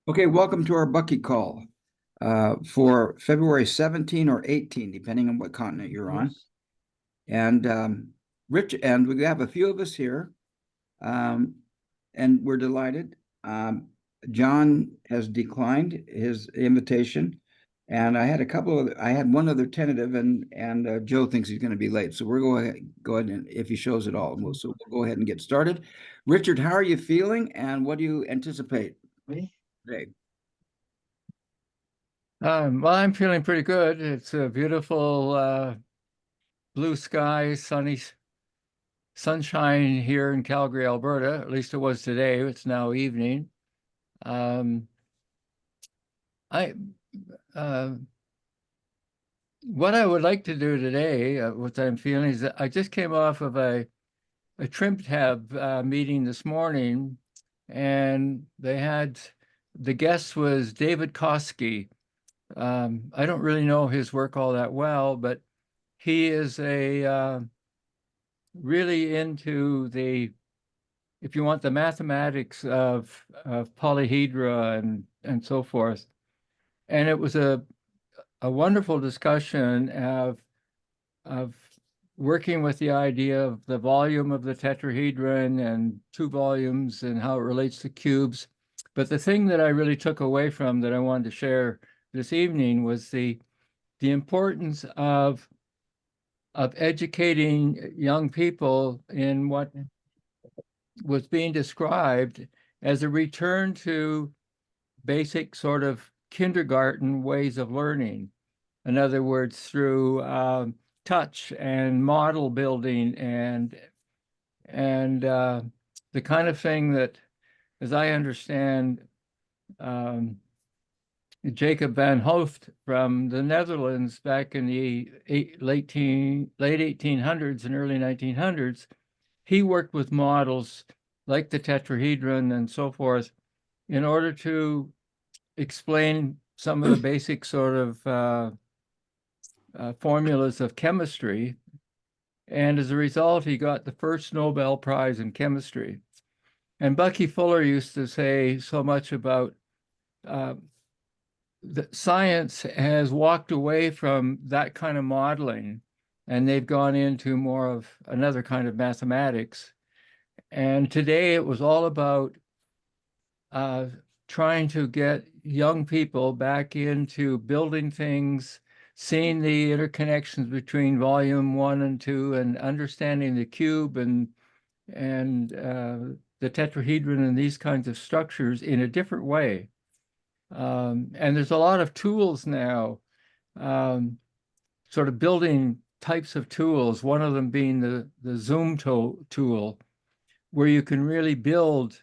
Okay, welcome to our Bucky call for February 17 or 18, depending on what continent you're on. Yes. And Rich, and we have a few of us here, um, and we're delighted. John has declined his invitation, and I had one other tentative, and Joe thinks he's going to be late, so we're go ahead and if he shows at all, we'll go ahead and get started. Richard, how are you feeling, and what do you anticipate Me? today? Well, I'm feeling pretty good. It's a beautiful blue sky, sunshine here in Calgary, Alberta. At least it was today. It's now evening. Um, I uh, what I would like to do today, what I'm feeling is that I just came off of a Trim Tab meeting this morning, and the guest was David Koski. I don't really know his work all that well, but he is a really into if you want, the mathematics of polyhedra and so forth. And it was a wonderful discussion of working with the idea of the volume of the tetrahedron and two volumes and how it relates to cubes. But the thing that I really took away from that I wanted to share this evening was the importance of educating young people in what was being described as a return to basic sort of kindergarten ways of learning. In other words, through touch and model building and the kind of thing that, as I understand, um, Jacob van Hoeft from the Netherlands back in the late 1800s and early 1900s, he worked with models like the tetrahedron and so forth in order to explain some of the basic sort of formulas of chemistry. And as a result, he got the first Nobel Prize in chemistry. And Bucky Fuller used to say so much about uh, that science has walked away from that kind of modeling, and they've gone into more of another kind of mathematics. And today it was all about uh, trying to get young people back into building things, seeing the interconnections between volume one and two, and understanding the cube and the tetrahedron and these kinds of structures in a different way. And there's a lot of tools now, um, sort of building types of tools, one of them being the Zoom tool, where you can really build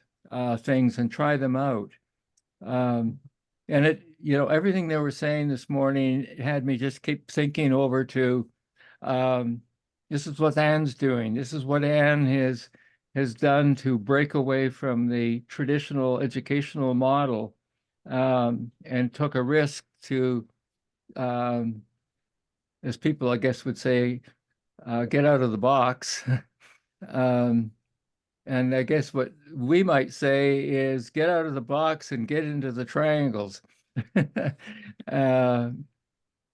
things and try them out. Um, and everything they were saying this morning had me just keep thinking over to, um, this is what Anne's doing. This is what Anne has done to break away from the traditional educational model, and took a risk to, um, as people, I guess, would say, get out of the box. Um, and I guess what we might say is get out of the box and get into the triangles. uh,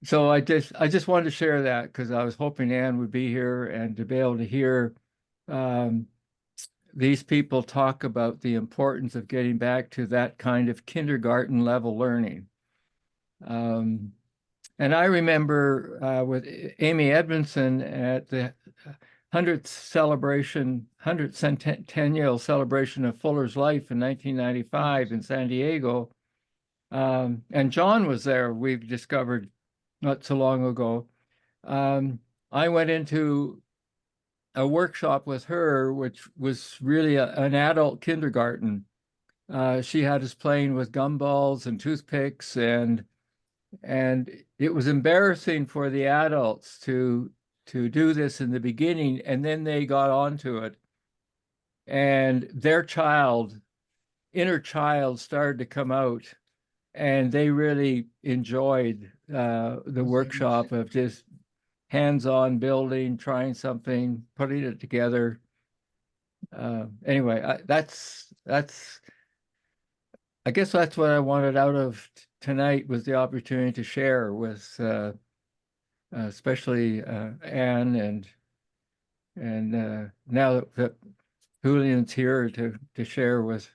so I just wanted to share that because I was hoping Anne would be here and to be able to hear um, these people talk about the importance of getting back to that kind of kindergarten level learning. Um, and I remember with Amy Edmondson at the 100th centennial celebration of Fuller's life in 1995 in San Diego. And John was there, we've discovered not so long ago. I went into a workshop with her, which was really an adult kindergarten. She had us playing with gumballs and toothpicks, and it was embarrassing for the adults to do this in the beginning, and then they got onto it, and their inner child started to come out, and they really enjoyed the workshop of just hands-on building, trying something, putting it together. Anyway, that's I guess that's what I wanted out of tonight, was the opportunity to share with especially Anne, and now that Julian's here to share with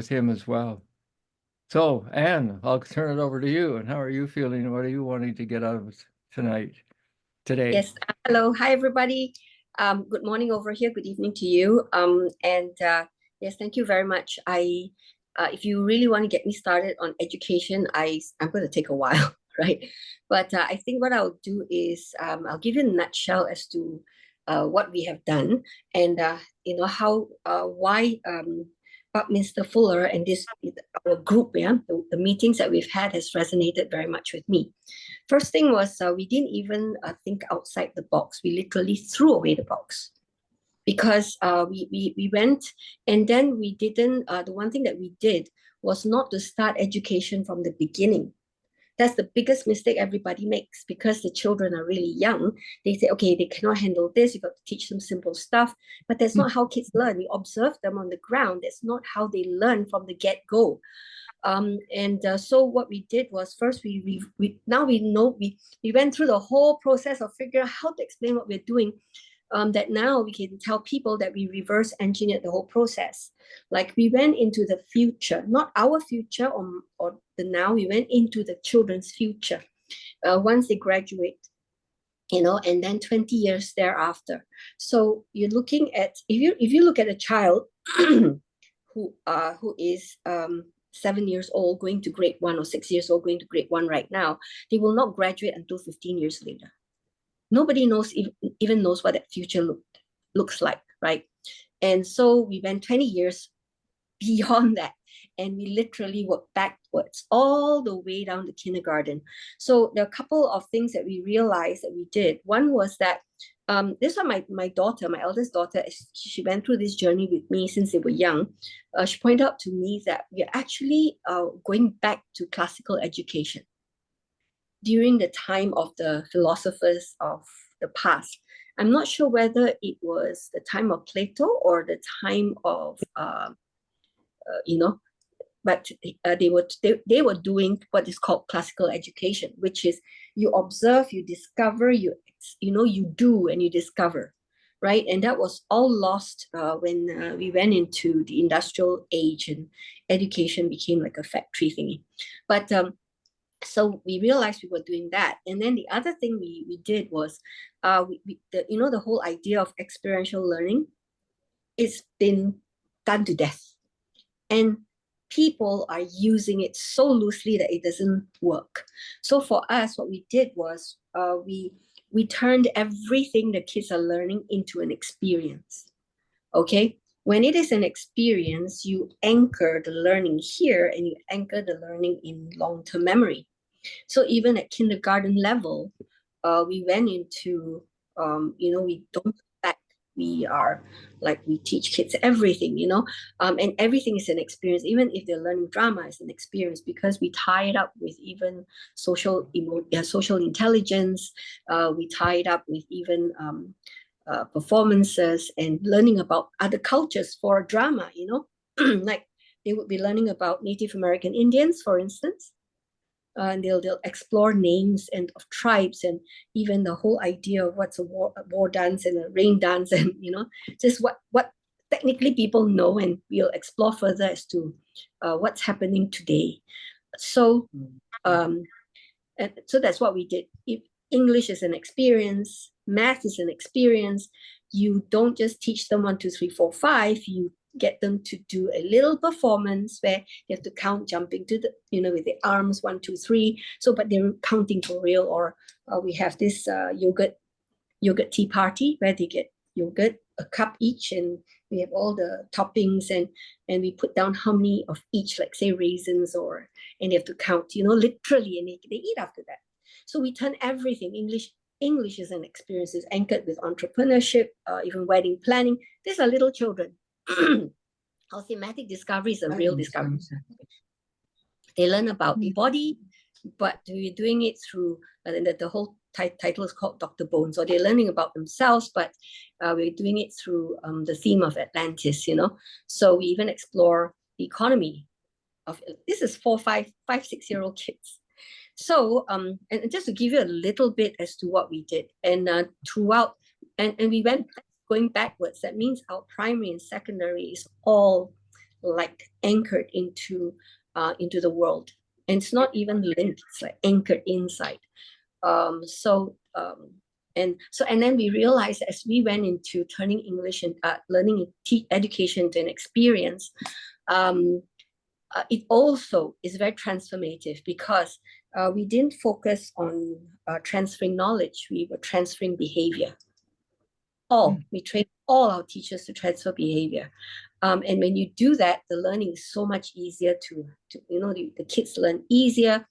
him as well. So, Anne, I'll turn it over to you. And how are you feeling? What are you wanting to get out of today? Yes. Hello. Hi, everybody. Good morning over here. Good evening to you. Yes, thank you very much. If you really want to get me started on education, I'm going to take a while, right? But I think what I'll do is I'll give you a nutshell as to what we have done, and how why Buckminster Fuller and this our group, the meetings that we've had has resonated very much with me. First thing was we didn't even think outside the box. We literally threw away the box, because we went, and then we didn't. The one thing that we did was not to start education from the beginning. That's the biggest mistake everybody makes, because the children are really young. They say, okay, they cannot handle this. You got to teach them simple stuff. But that's not how kids learn. You observe them on the ground. That's not how they learn from the get-go. So what we did was, first we went through the whole process of figuring out how to explain what we're doing. That now we can tell people that we reverse engineered the whole process. Like, we went into the future, not our future or the now. We went into the children's future once they graduate, and then 20 years thereafter. So you're looking at, if you look at a child who is 7 years old going to grade 1, or 6 years old going to grade 1 right now, they will not graduate until 15 years later. Nobody even knows what that future looks like, right? And so we went 20 years beyond that, and we literally worked backwards all the way down to kindergarten. So there are a couple of things that we realized that we did. One was that this one, my daughter, my eldest daughter, she went through this journey with me since they were young. She pointed out to me that we're actually going back to classical education during the time of the philosophers of the past. I'm not sure whether it was the time of Plato or the time of, but they were doing what is called classical education, which is you observe, you discover, you do, and you discover, right? And that was all lost when we went into the industrial age and education became like a factory thingy. But so we realized we were doing that. And then the other thing we did was, the whole idea of experiential learning, it's been done to death. And people are using it so loosely that it doesn't work. So for us, what we did was we turned everything the kids are learning into an experience, okay? When it is an experience, you anchor the learning here, and you anchor the learning in long-term memory. So even at kindergarten level, we went into, we don't look back. We are like, we teach kids everything, and everything is an experience. Even if they're learning drama, it's an experience, because we tie it up with even social intelligence. We tie it up with even performances and learning about other cultures for drama, like they would be learning about Native American Indians, for instance. And they'll explore names and of tribes, and even the whole idea of what's a war dance and a rain dance, and just what technically people know, and we'll explore further as to what's happening today. So and so that's what we did. If English is an experience, math is an experience. You don't just teach them 1, 2, 3, 4, 5. You get them to do a little performance where they have to count, jumping to the, with the arms, 1, 2, 3. So, but they're counting for real. Or we have this yogurt tea party where they get yogurt, a cup each, and we have all the toppings, and we put down how many of each, like say raisins, and they have to count, literally, and they eat after that. So we turn everything English is an experience, is anchored with entrepreneurship, even wedding planning. These are little children. Our thematic discovery is a real discovery. They learn about the body, but we're doing it through, the whole title is called Dr. Bones, or they're learning about themselves, but we're doing it through the theme of Atlantis, So we even explore the economy, this is 6-year-old kids. So and just to give you a little bit as to what we did, and throughout, and we went going backwards. That means our primary and secondary is all like anchored into the world, and it's not even linked, it's like anchored inside. And then we realized as we went into turning English and learning education to an experience, it also is very transformative, because we didn't focus on transferring knowledge, we were transferring behavior. We trained all our teachers to transfer behavior. And when you do that, the learning is so much easier to the kids learn easier,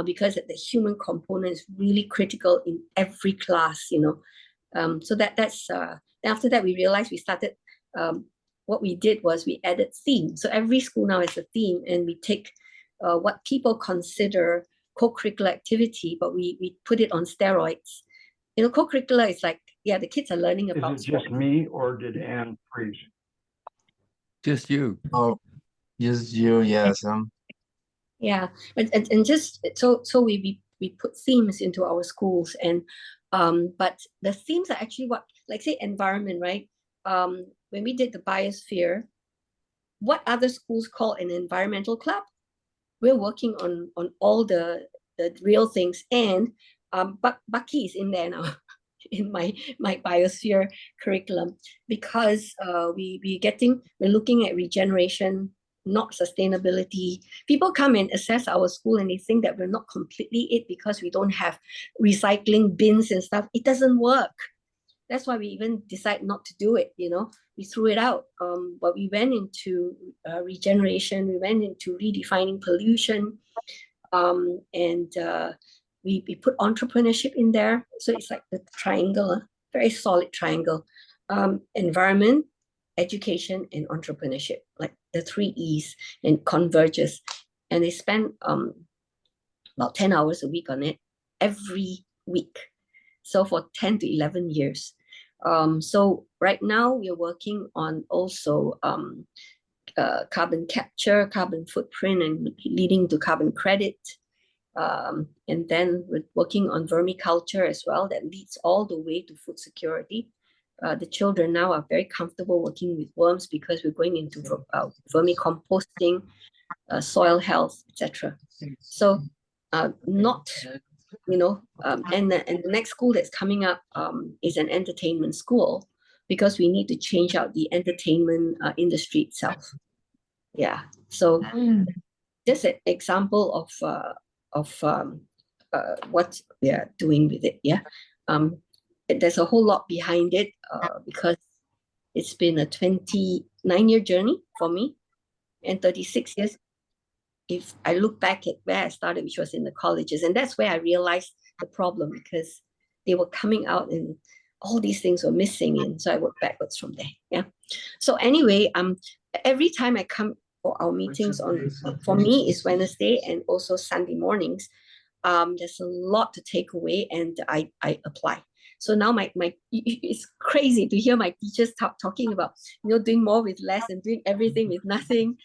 because the human component is really critical in every class, So that's after that we realized we started, what we did was we added themes. So every school now has a theme, and we take what people consider co-curricular activity, but we put it on steroids. Co-curricular is like, the kids are learning about Is it just me, or did Anne freeze? Just you. Oh, just you, yes. And just so we put themes into our schools, and but the themes are actually what, like say environment, right? When we did the biosphere, what other schools call an environmental club? We're working on all the real things, and Bucky is in there now in my biosphere curriculum, because we're looking at regeneration, not sustainability. People come and assess our school and they think that we're not completely it because we don't have recycling bins and stuff. It doesn't work. That's why we even decide not to do it, we threw it out. But we went into regeneration, we went into redefining pollution, and we put entrepreneurship in there. So it's like the triangle, very solid triangle. Environment, education, and entrepreneurship, like the 3 E's, and converges. And they spend about 10 hours a week on it every week. So for 10 to 11 years. So right now we're working on also carbon capture, carbon footprint, and leading to carbon credit. And then we're working on vermiculture as well, that leads all the way to food security. The children now are very comfortable working with worms because we're going into vermicomposting, soil health, etc. So and the next school that's coming up is an entertainment school, because we need to change out the entertainment industry itself. So just an example of what we are doing with it. There's a whole lot behind it, because it's been a 29-year journey for me, and 36 years if I look back at where I started, which was in the colleges. And that's where I realized the problem, because they were coming out and all these things were missing, and so I worked backwards from there. So anyway, every time I come for our meetings for me is Wednesday and also Sunday mornings, there's a lot to take away, and I apply. So now it's crazy to hear my teachers talking about, doing more with less and doing everything with nothing,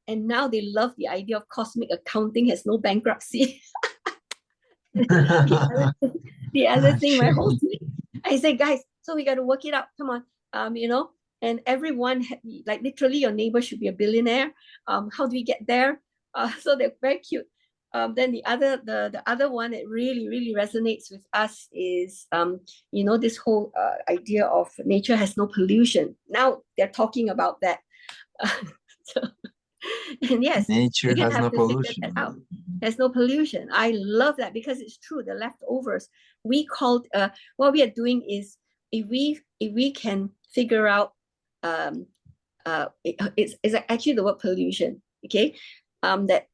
and now they love the idea of cosmic accounting has no bankruptcy. The other thing, my whole team, I say, guys, so we got to work it out. Come on, and everyone, like literally your neighbor should be a billionaire. How do we get there? So they're very cute. Then the other one that really, really resonates with us is, this whole idea of nature has no pollution. Now they're talking about that. And yes, nature has no pollution. There's no pollution. I love that, because it's true. The leftovers, we called, what we are doing is, if we can figure out, it's actually the word pollution, okay? That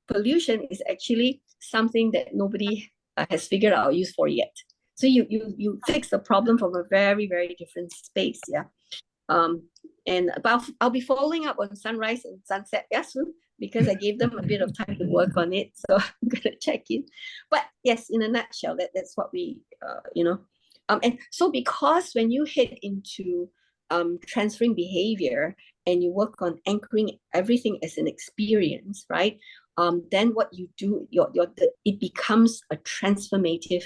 pollution is actually something that nobody has figured out a use for yet. So you fix the problem from a very, very different space, And I'll be following up on sunrise and sunset soon, because I gave them a bit of time to work on it. So I'm gonna check in. But yes, in a nutshell, that's what we, And so because when you head into transferring behavior, and you work on anchoring everything as an experience, right? Then what you do, it becomes a transformative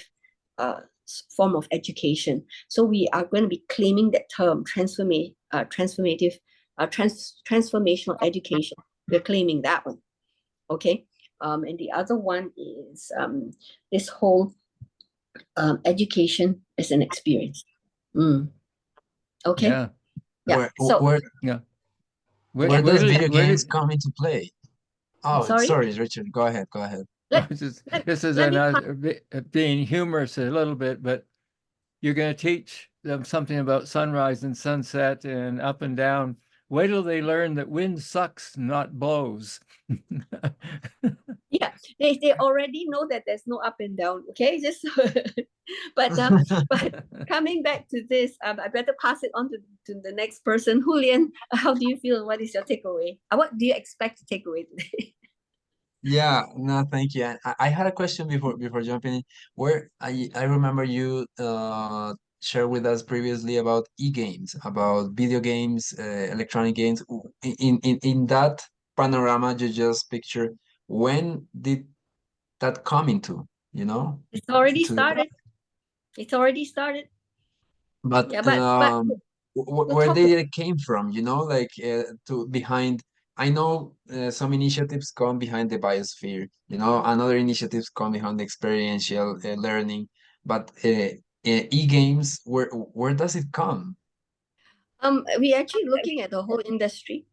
form of education. So we are going to be claiming that term, transformational education. We're claiming that one, okay? And the other one is this whole education as an experience. Okay. Yeah. Yeah. So Where Where does did- video where games did- come into play? Oh, Sorry? sorry, Richard. Go ahead. Go ahead. This is let me another being humorous a little bit, but you're going to teach them something about sunrise and sunset and up and down. Wait till they learn that wind sucks, not blows. Yeah, they already know that there's no up and down. Okay, just but coming back to this, I better pass it on to the next person. Julian, how do you feel? What is your takeaway? What do you expect to take away today? Yeah, no, thank you. And I had a question before jumping in. Where I remember you shared with us previously about e-games, about video games, electronic games. In that panorama you just picture, when did that come into, you know, It's already to the, started. It's already started. but Yeah, but we'll where talk. did it came from, you know, like to behind. I know some initiatives come behind the biosphere, you know, and other initiatives come behind the experiential learning, but e-games, where does it come? We actually looking at the whole industry.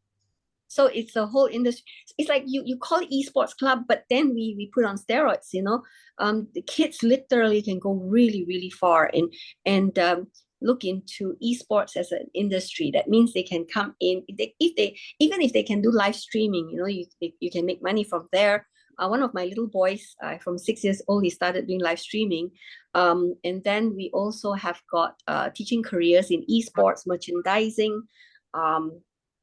So it's a whole industry. It's like you call it esports club, but then we put on steroids, you know. The kids literally can go really, really far and look into esports as an industry. That means they can come in even if they can do live streaming, you know, you can make money from there. One of my little boys from 6 years old, he started doing live streaming. And then we also have got teaching careers in esports, merchandising,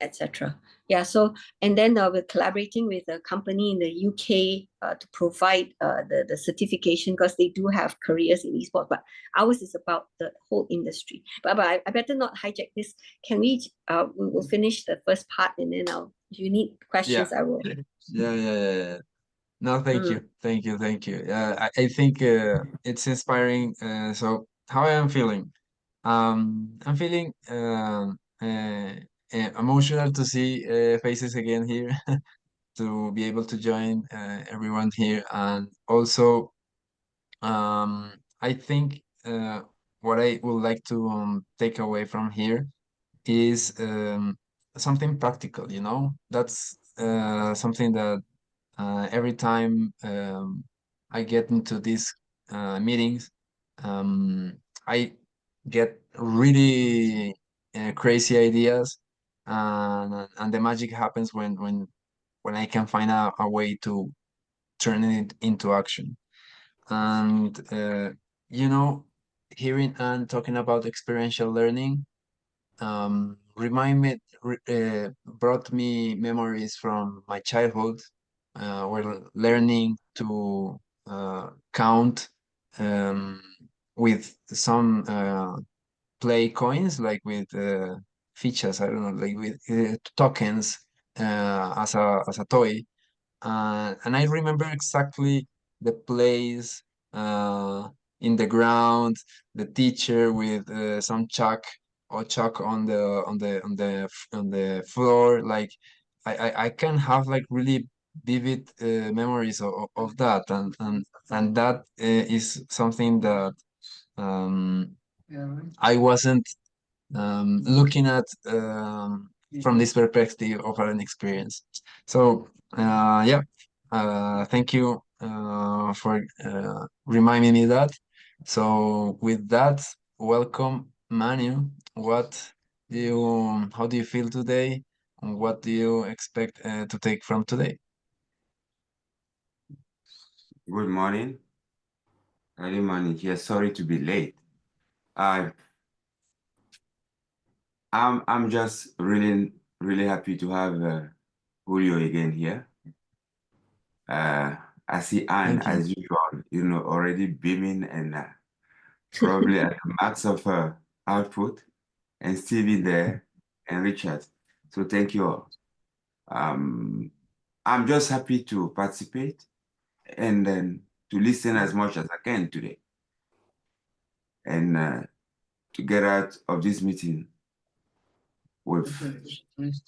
etc. Yeah, so and then we're collaborating with a company in the UK to provide the certification, because they do have careers in esports, but ours is about the whole industry. But I better not hijack this. Can we will finish the first part, and then if you need questions, I will. Yeah. No, thank Mm. you. I think it's inspiring. So how I am feeling? I'm feeling emotional to see faces again here, to be able to join everyone here, and also I think what I would like to take away from here is something practical. You know, that's something that every time I get into these meetings, I get really crazy ideas, and the magic happens when I can find a way to turn it into action. And you know, hearing and talking about experiential learning brought me memories from my childhood, where learning to count um, with some play coins, like with fichas, I don't know, like with tokens as a toy. And I remember exactly the place in the ground, the teacher with some chalk on the floor. Like I can have like really vivid memories of that, and that is something that I wasn't looking at from this perspective of an experience. So yeah, thank you for reminding me that. So with that, welcome, Manu. How do you feel today? And what do you expect to take from today? Good morning. Early morning here. Sorry to be late. I'm just really happy to have Julio again here. I see Anne Thank you. as usual, already beaming and probably at the max of her output. and Stevie there, and Richard. So thank you all. I'm just happy to participate and then to listen as much as I can today, and to get out of this meeting with,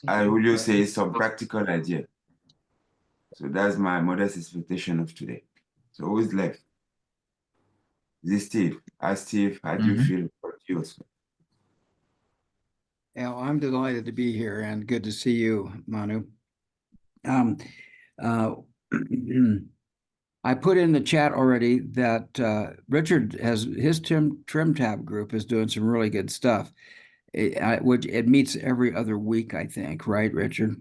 I will just say, some practical idea. So that's my modest expectation of today. So who's left? This Steve. Hi, Steve. How do you feel about you also? Yeah, I'm delighted to be here and good to see you, Manu. Um, uh, I put in the chat already that Richard has his trim tab group is doing some really good stuff. Which it meets every other week, I think, right, Richard?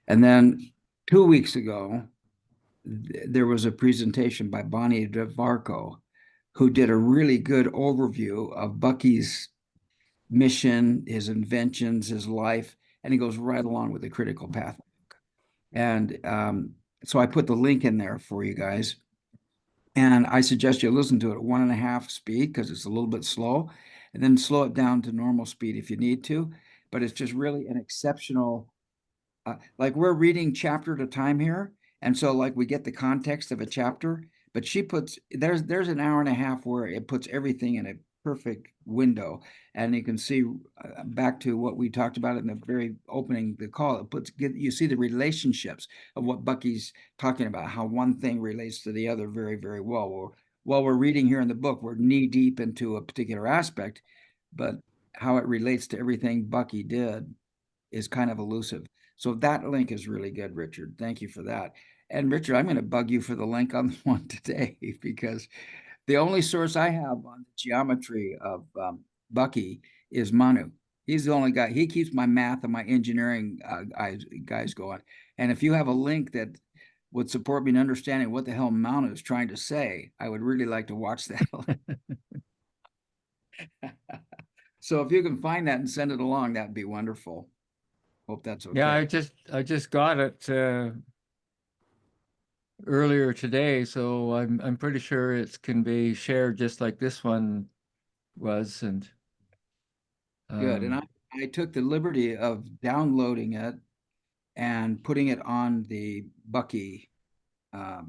And then 2 weeks ago, there was a presentation by Bonnie DeVarco, who did a really good overview of Bucky's mission, his inventions, his life, and he goes right along with the critical path. And so I put the link in there for you guys. And I suggest you listen to it at 1.5 speed because it's a little bit slow, and then slow it down to normal speed if you need to. But it's just really an exceptional, like we're reading chapter at a time here. And so like we get the context of a chapter, but she puts, there's an hour and a half where it puts everything in a perfect window. And you can see back to what we talked about in the very opening, the call, you see the relationships of what Bucky's talking about, how one thing relates to the other very, very well. While we're reading here in the book, we're knee deep into a particular aspect, but how it relates to everything Bucky did is kind of elusive. So that link is really good, Richard. Thank you for that. And Richard, I'm going to bug you for the link on the one today because the only source I have on the geometry of Bucky is Manu. He's the only guy. He keeps my math and my engineering guys going. And if you have a link that would support me in understanding what the hell Manu is trying to say, I would really like to watch that. So if you can find that and send it along, that'd be wonderful. Hope that's okay. Yeah, I just got it earlier today, so I'm pretty sure it can be shared just like this one was. And Good. And I took the liberty of downloading it and putting it on the Bucky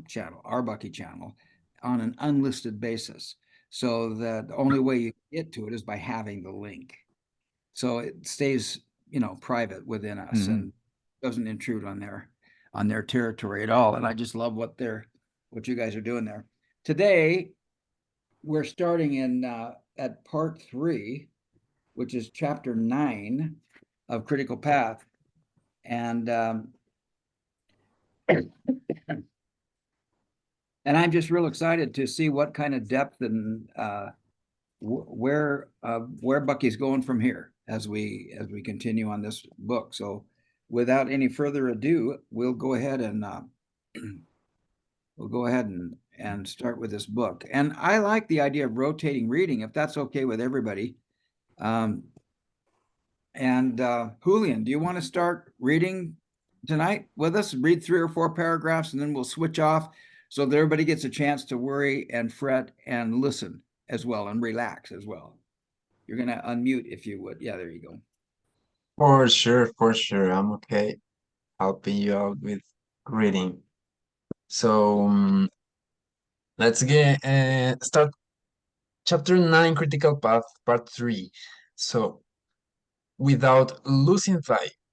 channel, our Bucky channel, on an unlisted basis. So that the only way you get to it is by having the link. So it stays, private within us and doesn't intrude on their territory at all. And I just love what you guys are doing there. Today, we're starting in at part 3, which is chapter 9 of Critical Path. And I'm just real excited to see what kind of depth and where Bucky's going from here as we continue on this book. So without any further ado, we'll go ahead and start with this book. And I like the idea of rotating reading, if that's okay with everybody. Julian, do you want to start reading tonight with us? Read 3 or 4 paragraphs, and then we'll switch off so that everybody gets a chance to worry and fret and listen as well and relax as well. You're going to unmute if you would. Yeah, there you go. For sure. I'm okay helping you out with reading. So let's get start chapter 9, Critical Path, part 3. So without losing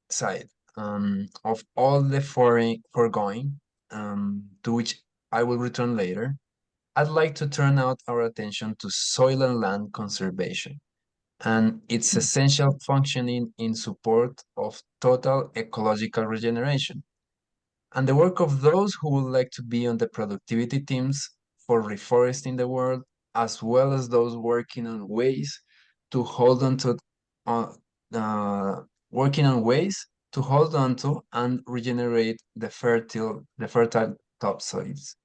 sight of all the foregoing, to which I will return later, I'd like to turn out our attention to soil and land conservation and its essential functioning in support of total ecological regeneration, and the work of those who would like to be on the productivity teams for reforesting the world, as well as those working on ways to hold on to and regenerate the fertile topsoils.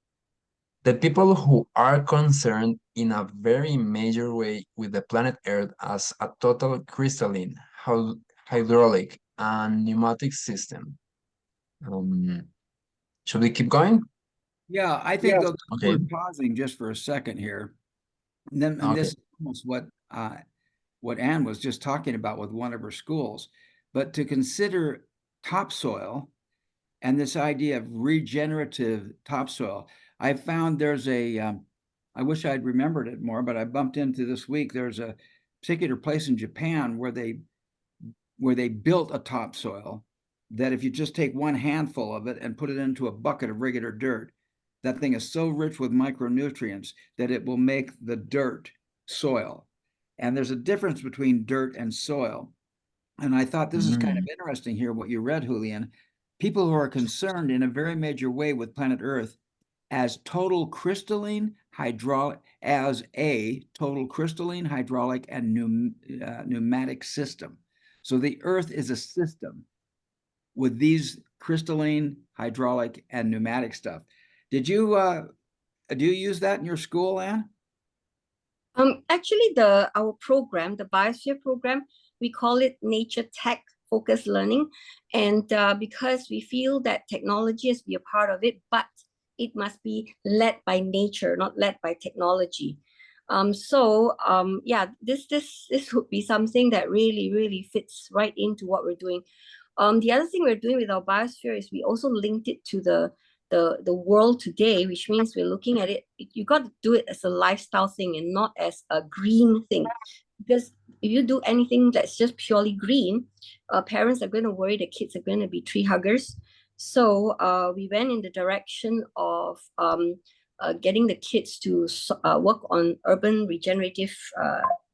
The people who are concerned in a very major way with the planet Earth as a total crystalline, hydraulic, and pneumatic system. Should we keep going? Yeah, I think Okay. we're pausing just for a second here. And this is almost what what Anne was just talking about with one of her schools, but to consider topsoil and this idea of regenerative topsoil. I found there's I wish I'd remembered it more, but I bumped into this week. There's a particular place in Japan where they built a topsoil that if you just take one handful of it and put it into a bucket of regular dirt, that thing is so rich with micronutrients that it will make the dirt soil. And there's a difference between dirt and soil. And I thought this is kind of interesting here, what you read, Julian. People who are concerned in a very major way with planet Earth as total crystalline hydraulic, as a total crystalline hydraulic and pneumatic system. So the Earth is a system with these crystalline, hydraulic, and pneumatic stuff. Did you do you use that in your school, Anne? Actually, our program, the Biosphere program, we call it Nature Tech Focused Learning, and because we feel that technology has to be a part of it, but it must be led by nature, not led by technology. Yeah, this would be something that really fits right into what we're doing. The other thing we're doing with our Biosphere is we also linked it to the world today, which means we're looking at it. You got to do it as a lifestyle thing and not as a green thing, because if you do anything that's just purely green, parents are going to worry the kids are going to be tree huggers. So we went in the direction of getting the kids to work on urban regenerative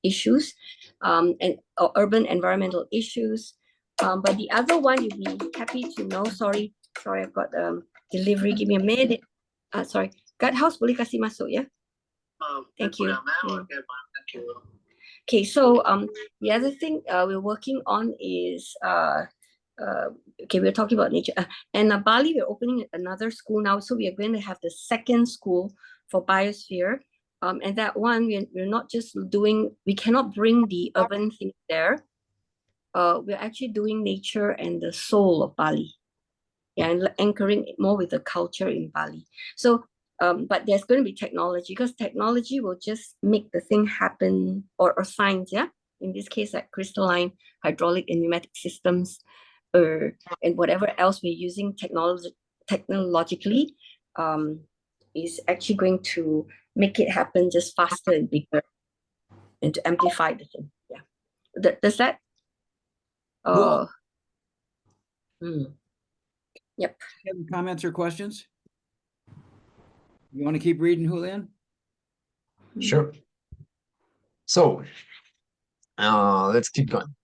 issues and urban environmental issues. But the other one, you'd be happy to know. Sorry, I've got delivery. Give me a minute. Sorry, guardhouse boleh kasih masuk ya? Thank you. Okay, so the other thing we're working on is okay, we're talking about nature. And Bali, we're opening another school now, so we are going to have the second school for Biosphere. And that one, we're not just doing. We cannot bring the urban thing there. We're actually doing nature and the soul of Bali, yeah, and anchoring it more with the culture in Bali. So, but there's going to be technology, because technology will just make the thing happen, or science, yeah. In this case, like crystalline, hydraulic, and pneumatic systems, and whatever else we're using technologically, is actually going to make it happen just faster and bigger, and to amplify the thing. Yeah, does that? Cool. Yep. Any comments or questions? You want to keep reading, Julian? Sure. So, let's keep going.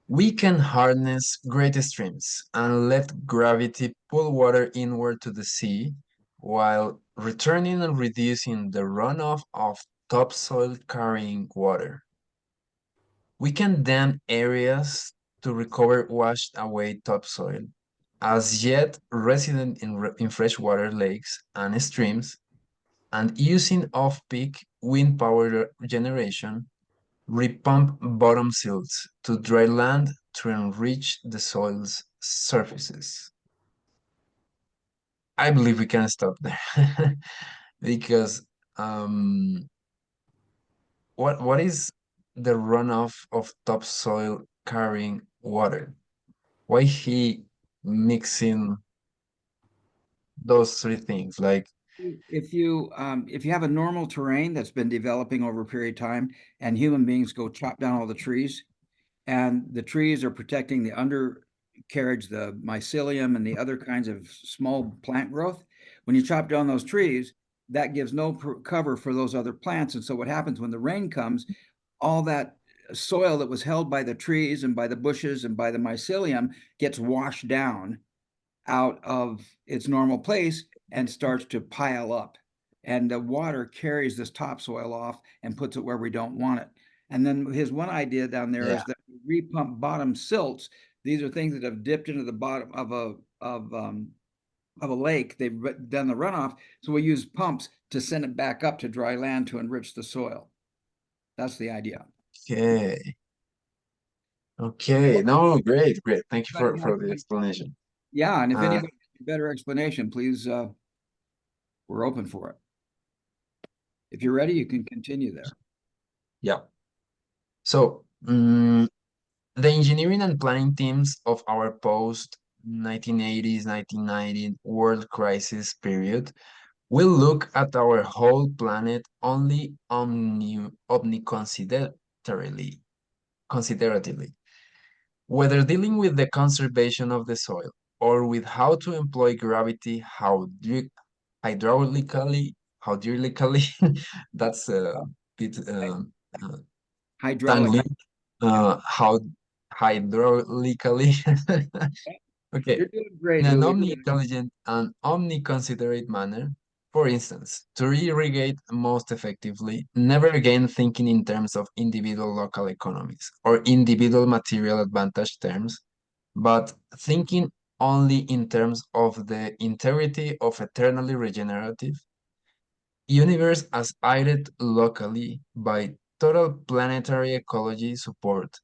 We can harness great streams and let gravity pull water inward to the sea, while returning and reducing the runoff of topsoil carrying water. We can dam areas to recover washed away topsoil, as yet resident in freshwater lakes and streams, and using off-peak wind power generation, repump bottom silts to dry land to enrich the soil's surfaces. I believe we can stop there because what is the runoff of topsoil carrying water? Why he mixing those three things? Like, If you have a normal terrain that's been developing over a period of time, and human beings go chop down all the trees, and the trees are protecting the undercarriage, the mycelium, and the other kinds of small plant growth. When you chop down those trees, that gives no cover for those other plants. And so what happens when the rain comes, all that soil that was held by the trees and by the bushes and by the mycelium gets washed down out of its normal place and starts to pile up. And the water carries this topsoil off and puts it where we don't want it. And then his one idea down there is that we repump bottom silts. These are things that have dipped into the bottom of a lake. They've done the runoff, so we use pumps to send it back up to dry land to enrich the soil. That's the idea. Okay. No, great. Thank you for the explanation. Yeah, and if anybody has a better explanation, please, we're open for it. If you're ready, you can continue there. Yeah. So Mm, the engineering and planning teams of our post 1980s, 1990 world crisis period will look at our whole planet only consideratively, whether dealing with the conservation of the soil or with how to employ gravity hydraulically, that's a bit Hydraulic. tangling, how hydraulically, okay, You're doing in great, an Louis. omni-intelligent and omni-considerate manner. For instance, to irrigate most effectively, never again thinking in terms of individual local economies or individual material advantage terms, but thinking only in terms of the integrity of eternally regenerative universe as aided locally by total planetary ecology support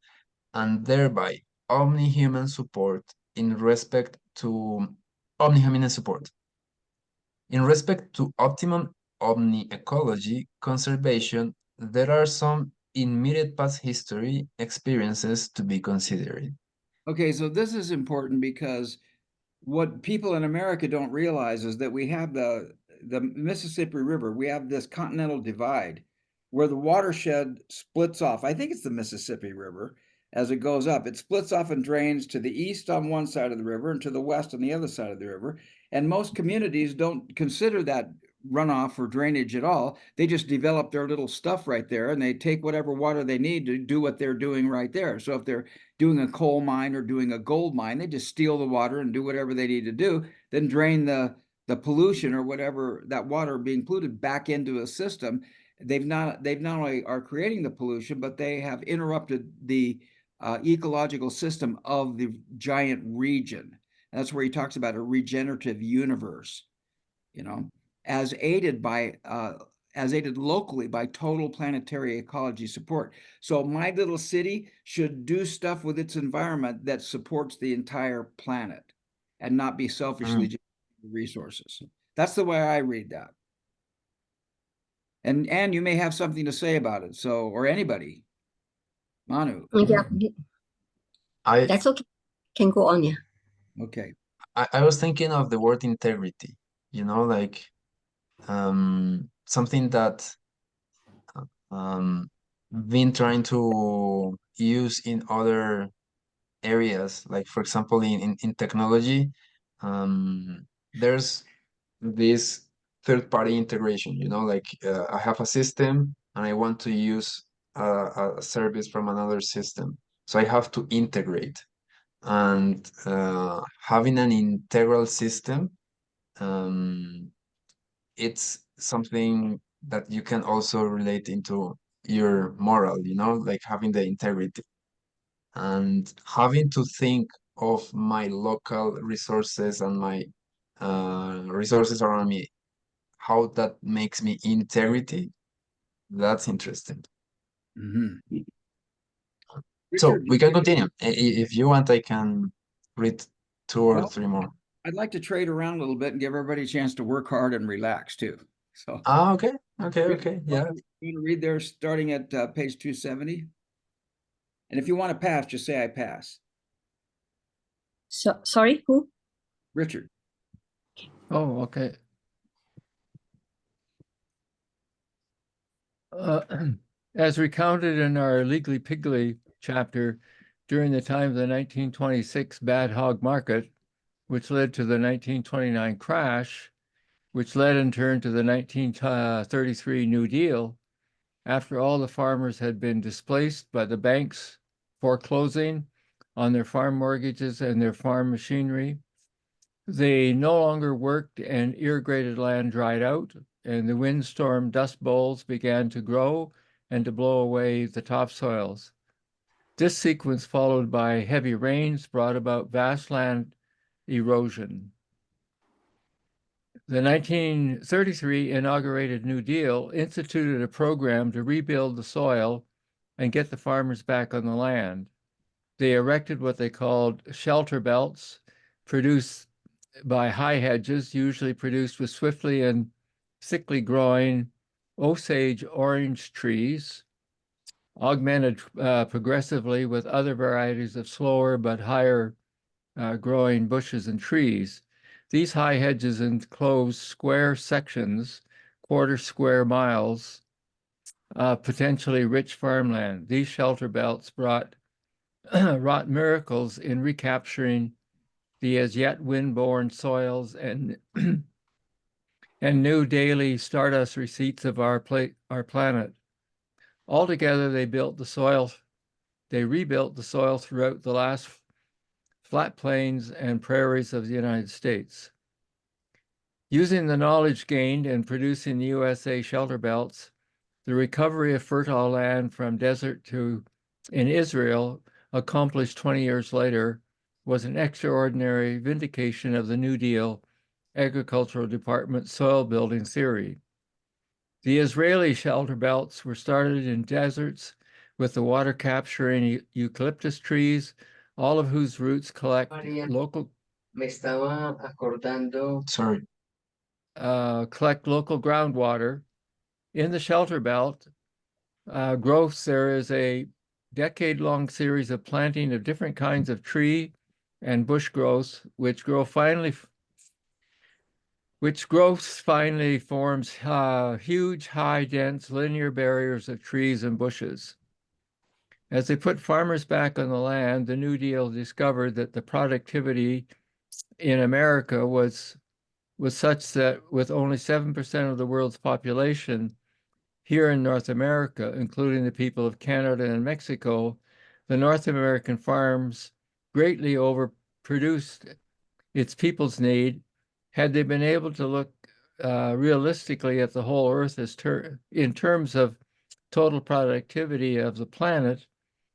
and thereby omni-human support in respect to omni-human support. In respect to optimum omni-ecology conservation, there are some immediate past history experiences to be considered. Okay, so this is important because what people in America don't realize is that we have the Mississippi River. We have this continental divide where the watershed splits off. I think it's the Mississippi River as it goes up. It splits off and drains to the east on one side of the river and to the west on the other side of the river. And most communities don't consider that runoff or drainage at all. They just develop their little stuff right there and they take whatever water they need to do what they're doing right there. So if they're doing a coal mine or doing a gold mine, they just steal the water and do whatever they need to do, then drain the pollution or whatever that water being polluted back into a system. They've not only are creating the pollution, but they have interrupted the ecological system of the giant region. And that's where he talks about a regenerative universe, you know, as aided locally by total planetary ecology support. So my little city should do stuff with its environment that supports the entire planet and not be selfishly just resources. That's the way I read that. And you may have something to say about it. So, or anybody. Manu. Yeah, I, that's okay. Can go on, yeah. Okay. I was thinking of the word integrity, like something that um, been trying to use in other areas, like for example in technology, there's this third-party integration, like I have a system and I want to use a service from another system. So I have to integrate. And having an integral system, it's something that you can also relate into your moral, like having the integrity and having to think of my local resources and my resources around me, how that makes me integrity. That's interesting. Mm-hmm. So Richard, we can continue. If you want, I can read two or well, three more. I'd like to trade around a little bit and give everybody a chance to work hard and relax too. So, Okay, yeah. You want to read there starting at page 270? And if you want to pass, just say I pass. So sorry, who? Richard. Oh, okay. As recounted in our Legally Piggly chapter, during the time of the 1926 bad hog market, which led to the 1929 crash, which led in turn to the 1933 New Deal, after all the farmers had been displaced by the banks foreclosing on their farm mortgages and their farm machinery, they no longer worked and irrigated land dried out, and the windstorm dust bowls began to grow and to blow away the topsoils. This sequence, followed by heavy rains, brought about vast land erosion. The 1933 inaugurated New Deal instituted a program to rebuild the soil and get the farmers back on the land. They erected what they called shelter belts, produced by high hedges, usually produced with swiftly and thickly growing Osage orange trees. augmented progressively with other varieties of slower but higher growing bushes and trees. These high hedges enclose square sections, quarter square miles, potentially rich farmland. These shelter belts wrought miracles in recapturing the as yet wind-borne soils and new daily stardust receipts of our planet. Altogether, they rebuilt the soil throughout the last flat plains and prairies of the United States. Using the knowledge gained in producing the USA shelter belts, the recovery of fertile land from desert in Israel, accomplished 20 years later, was an extraordinary vindication of the New Deal Agricultural Department soil building theory. The Israeli shelter belts were started in deserts with the water capturing eucalyptus trees, all of whose roots collect local groundwater. In the shelter belt growths, there is a decade-long series of planting of different kinds of tree and bush growths, which growth finally forms huge, high, dense, linear barriers of trees and bushes. As they put farmers back on the land, the New Deal discovered that the productivity in America was such that with only 7% of the world's population here in North America, including the people of Canada and Mexico, the North American farms greatly overproduced its people's need. Had they been able to look realistically at the whole Earth in terms of total productivity of the planet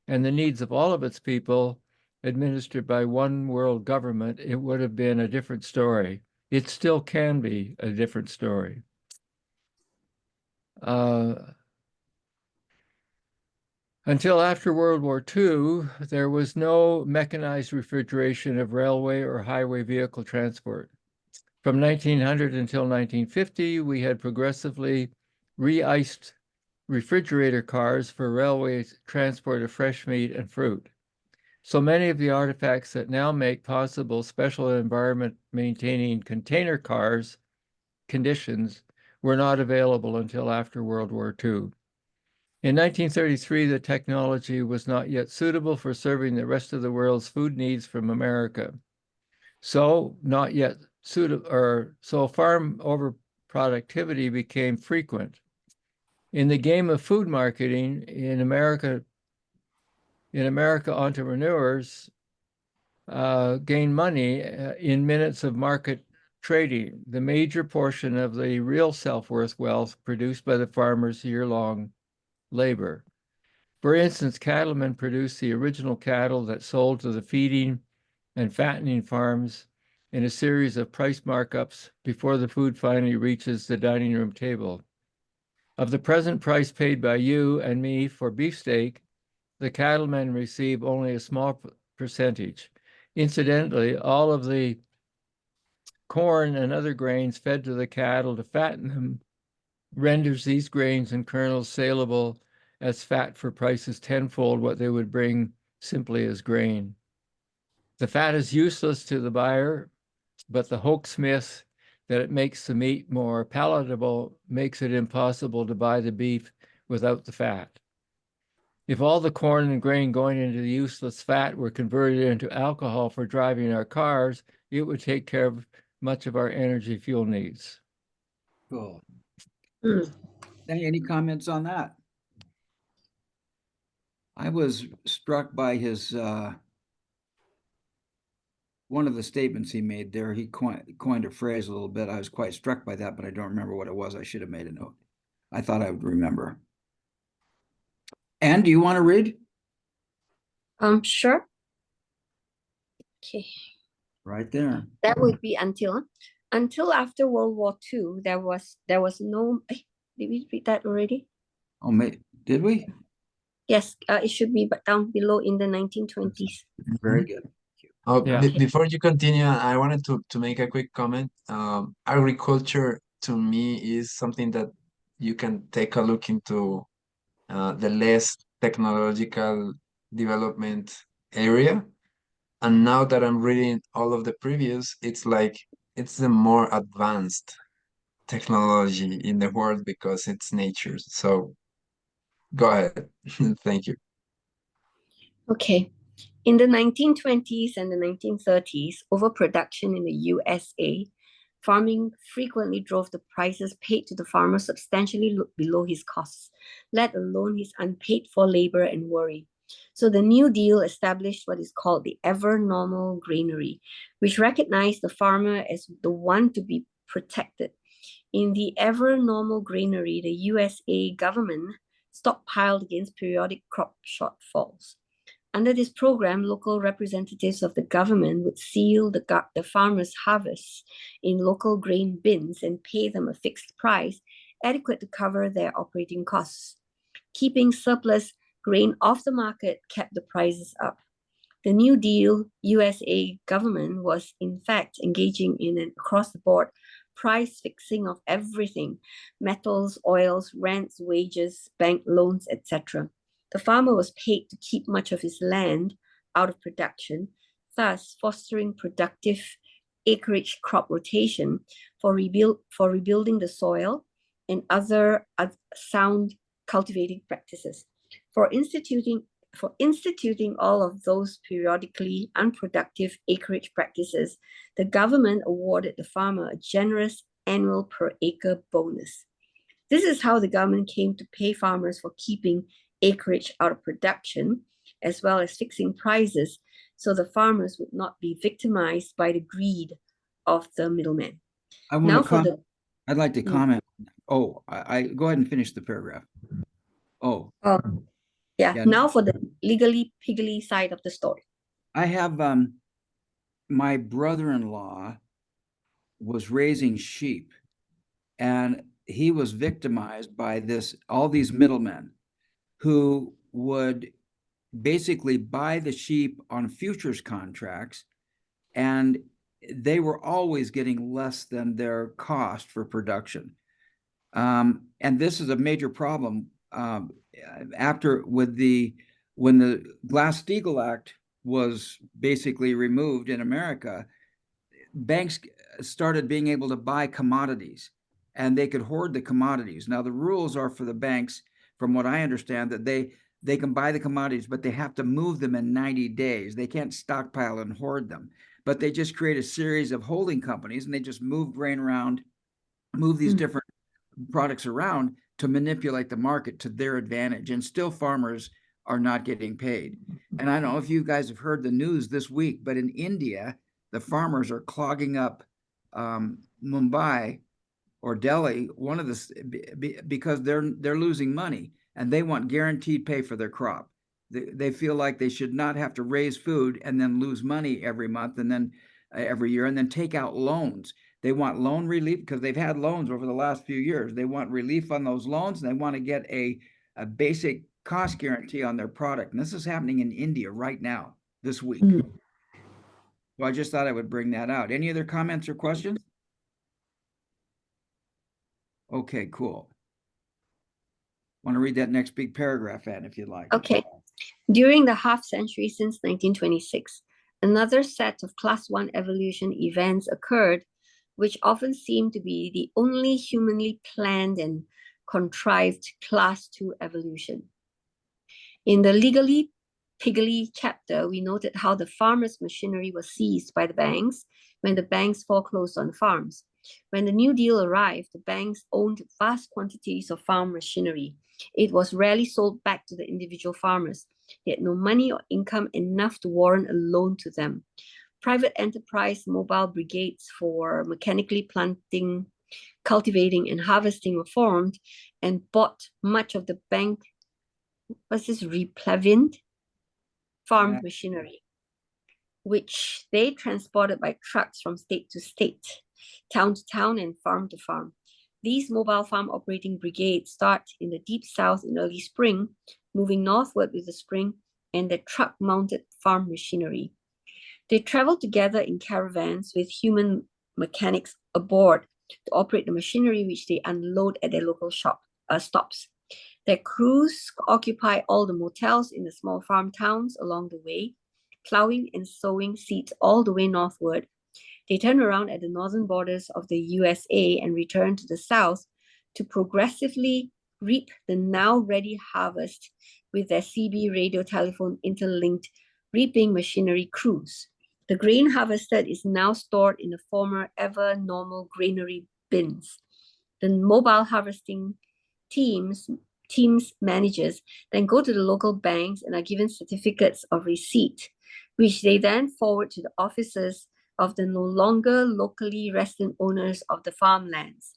and the needs of all of its people administered by one world government, it would have been a different story. It still can be a different story. Until after World War II, there was no mechanized refrigeration of railway or highway vehicle transport. From 1900 until 1950, we had progressively re-iced refrigerator cars for railway transport of fresh meat and fruit. So many of the artifacts that now make possible special environment maintaining container cars conditions were not available until after World War II. In 1933, the technology was not yet suitable for serving the rest of the world's food needs from America. So farm overproductivity became frequent. In the game of food marketing in America, entrepreneurs gain money in minutes of market trading, the major portion of the real self-worth wealth produced by the farmers' year-long labor. For instance, cattlemen produce the original cattle that sold to the feeding and fattening farms in a series of price markups before the food finally reaches the dining room table. Of the present price paid by you and me for beefsteak, the cattlemen receive only a small percentage. Incidentally, all of the corn and other grains fed to the cattle to fatten them renders these grains and kernels saleable as fat for prices tenfold what they would bring simply as grain. The fat is useless to the buyer, but the hoax myth that it makes the meat more palatable makes it impossible to buy the beef without the fat. If all the corn and grain going into the useless fat were converted into alcohol for driving our cars, it would take care of much of our energy fuel needs. Cool. Mm. Any comments on that? I was struck by his one of the statements he made there. He coined a phrase a little bit. I was quite struck by that, but I don't remember what it was. I should have made a note. I thought I would remember. Anne, do you want to read? Sure. Okay. Right there. That would be until after World War II, there was no. Did we read that already? Oh, did we? Yes, it should be down below in the 1920s. Very good. Oh, Yeah. before you continue, I wanted to make a quick comment. Agriculture to me is something that you can take a look into the less technological development area. And now that I'm reading all of the previews, it's like it's the more advanced technology in the world because it's nature. So go ahead. Thank you. Okay. In the 1920s and the 1930s, overproduction in the USA, farming frequently drove the prices paid to the farmer substantially below his costs, let alone his unpaid for labor and worry. So the New Deal established what is called the ever normal granary, which recognized the farmer as the one to be protected. In the ever normal granary, the USA government stockpiled against periodic crop shortfalls. Under this program, local representatives of the government would seal the farmers' harvests in local grain bins and pay them a fixed price adequate to cover their operating costs. Keeping surplus grain off the market kept the prices up. The New Deal USA government was in fact engaging in an across-the-board price fixing of everything: metals, oils, rents, wages, bank loans, etc. The farmer was paid to keep much of his land out of production, thus fostering productive acreage crop rotation for rebuilding the soil and other sound cultivating practices. For instituting all of those periodically unproductive acreage practices, the government awarded the farmer a generous annual per acre bonus. This is how the government came to pay farmers for keeping acreage out of production, as well as fixing prices so the farmers would not be victimized by the greed of the middlemen. I want Now to for the I'd like to comment. Oh, I go ahead and finish the paragraph. Oh, yeah. now for the legally piggly side of the story. I have my brother-in-law was raising sheep, and he was victimized by all these middlemen who would basically buy the sheep on futures contracts, and they were always getting less than their cost for production. And this is a major problem. When the Glass-Steagall Act was basically removed in America, banks started being able to buy commodities, and they could hoard the commodities. Now, the rules are for the banks, from what I understand, that they can buy the commodities, but they have to move them in 90 days. They can't stockpile and hoard them. But they just create a series of holding companies, and they just move grain around, move these different products around to manipulate the market to their advantage. And still farmers are not getting paid. And I don't know if you guys have heard the news this week, but in India, the farmers are clogging up Mumbai or Delhi, because they're losing money, and they want guaranteed pay for their crop. They feel like they should not have to raise food and then lose money every month and then every year and then take out loans. They want loan relief because they've had loans over the last few years. They want relief on those loans, and they want to get a basic cost guarantee on their product. And this is happening in India right now, this week. So I just thought I would bring that out. Any other comments or questions? Okay, cool. Want to read that next big paragraph, Ann, if you'd like. Okay. During the half century since 1926, another set of Class 1 evolution events occurred, which often seem to be the only humanly planned and contrived Class 2 evolution. In the legally piggly chapter, we noted how the farmers' machinery was seized by the banks when the banks foreclosed on farms. When the New Deal arrived, the banks owned vast quantities of farm machinery. It was rarely sold back to the individual farmers. They had no money or income enough to warrant a loan to them. Private enterprise mobile brigades for mechanically planting, cultivating, and harvesting were formed and bought much of the bank, replevined farm machinery, which they transported by trucks from state to state, town to town, and farm to farm. These mobile farm operating brigades start in the deep south in early spring, moving northward with the spring and the truck-mounted farm machinery. They travel together in caravans with human mechanics aboard to operate the machinery, which they unload at their local stops. Their crews occupy all the motels in the small farm towns along the way, plowing and sowing seeds all the way northward. They turn around at the northern borders of the USA and return to the south to progressively reap the now ready harvest with their CB radio telephone interlinked reaping machinery crews. The grain harvested is now stored in the former ever normal granary bins. The mobile harvesting teams managers then go to the local banks and are given certificates of receipt, which they then forward to the offices of the no longer locally resident owners of the farmlands.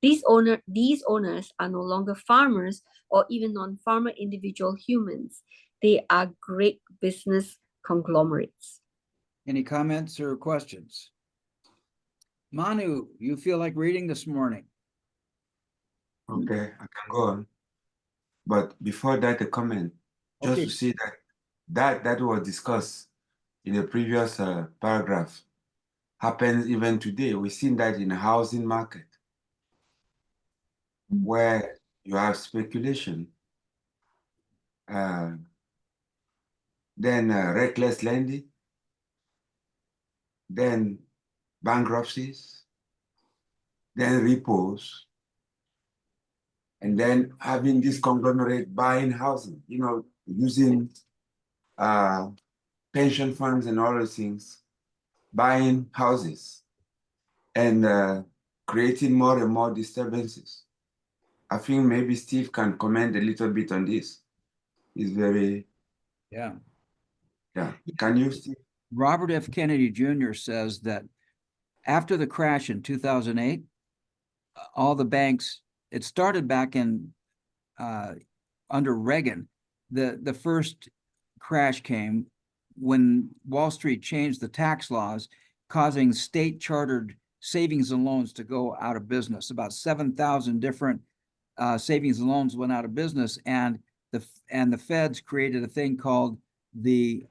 These owners are no longer farmers or even non-farmer individual humans. They are great business conglomerates. Any comments or questions? Manu, you feel like reading this morning? Okay, I can go on. But before that, a comment, just Okay. to see that was discussed in the previous paragraph happens even today. We've seen that in the housing market, where you have speculation, then reckless lending, then bankruptcies, then repos, and then having this conglomerate buying housing, using pension funds and all those things, buying houses and creating more and more disturbances. I think maybe Steve can comment a little bit on this. He's very, Yeah. yeah. Can you, Steve? Robert F. Kennedy Jr. says that after the crash in 2008, all the banks, it started back in under Reagan. The first crash came when Wall Street changed the tax laws, causing state chartered savings and loans to go out of business. About 7,000 different savings and loans went out of business, and the feds created a thing called the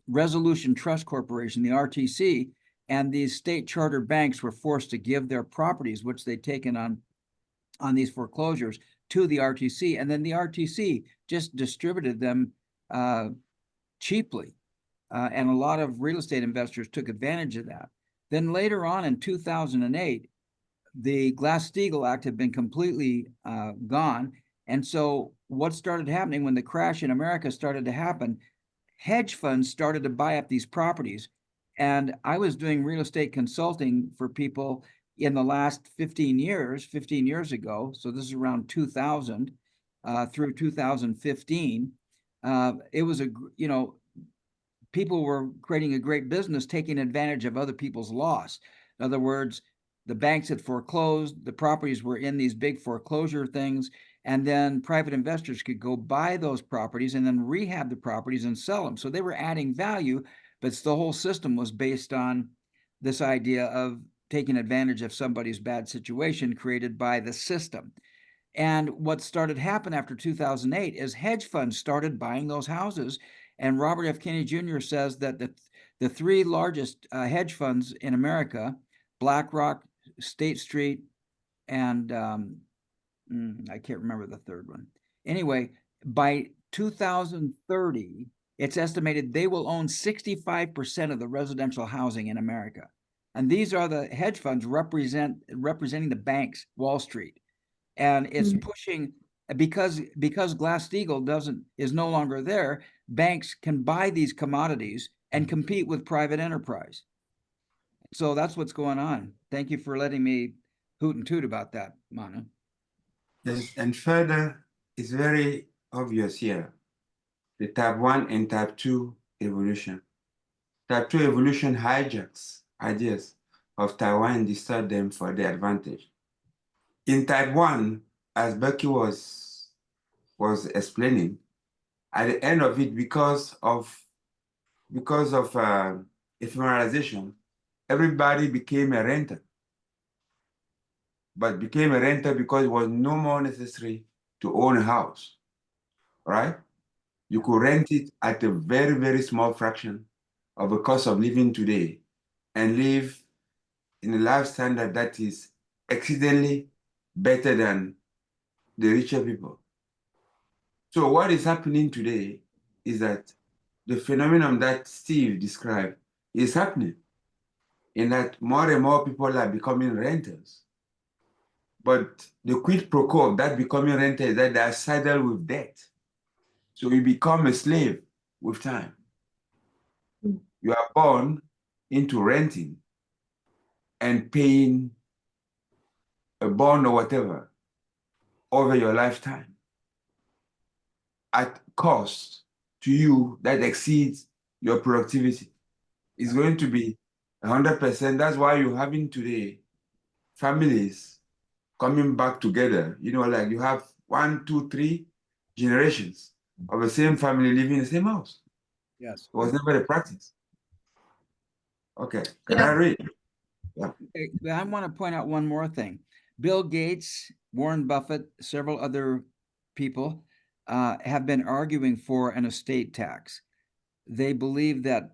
Resolution Trust Corporation, the RTC, and these state charter banks were forced to give their properties, which they'd taken on these foreclosures, to the RTC, and then the RTC just distributed them cheaply, and a lot of real estate investors took advantage of that. Then later on in 2008, the Glass-Steagall Act had been completely gone, and so what started happening when the crash in America started to happen, hedge funds started to buy up these properties. And I was doing real estate consulting for people in the last 15 years ago. So this is around 2000 through 2015. It was people were creating a great business, taking advantage of other people's loss. In other words, the banks had foreclosed, the properties were in these big foreclosure things, and then private investors could go buy those properties and then rehab the properties and sell them. So they were adding value, but the whole system was based on this idea of taking advantage of somebody's bad situation created by the system. And what started happening after 2008 is hedge funds started buying those houses. And Robert F. Kennedy Jr. says that the three largest hedge funds in America, BlackRock, State Street, and I can't remember the third one. Anyway, by 2030, it's estimated they will own 65% of the residential housing in America. And these are the hedge funds representing the banks, Wall Street. And it's pushing, because Glass-Steagall is no longer there, banks can buy these commodities and compete with private enterprise. So that's what's going on. Thank you for letting me hoot and toot about that, Manu. Yes, and further, it's very obvious here, the type 1 and type 2 evolution. Type 2 evolution hijacks ideas of type 1 and distort them for their advantage. In type 1, as Becky was explaining, at the end of it, because of ephemeralization, everybody became a renter. But became a renter because it was no more necessary to own a house, right? You could rent it at a very, very small fraction of the cost of living today and live in a life standard that is exceedingly better than the richer people. So what is happening today is that the phenomenon that Steve described is happening, in that more and more people are becoming renters. But the quid pro quo of that becoming renter is that they are saddled with debt. So you become a slave with time. Mm. You are born into renting and paying a bond or whatever over your lifetime at cost to you that exceeds your productivity. It's going to be 100%. That's why you're having today families coming back together. You know, like you have 1, 2, 3 generations of the same family living in the same house. Yes. It was never a practice. Okay, can Yeah. I read? Okay, I want to point out one more thing. Bill Gates, Warren Buffett, several other people have been arguing for an estate tax. They believe that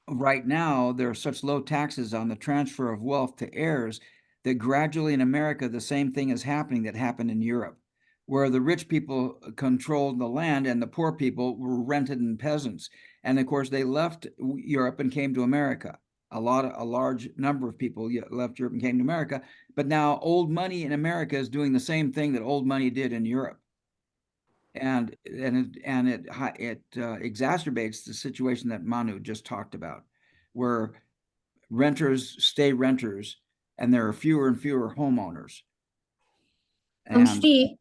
right now there are such low taxes on the transfer of wealth to heirs that gradually in America the same thing is happening that happened in Europe, where the rich people controlled the land and the poor people were rented and peasants. And of course, they left Europe and came to America. A large number of people left Europe and came to America. But now old money in America is doing the same thing that old money did in Europe. And it exacerbates the situation that Manu just talked about, where renters stay renters and there are fewer and fewer homeowners. And Steve,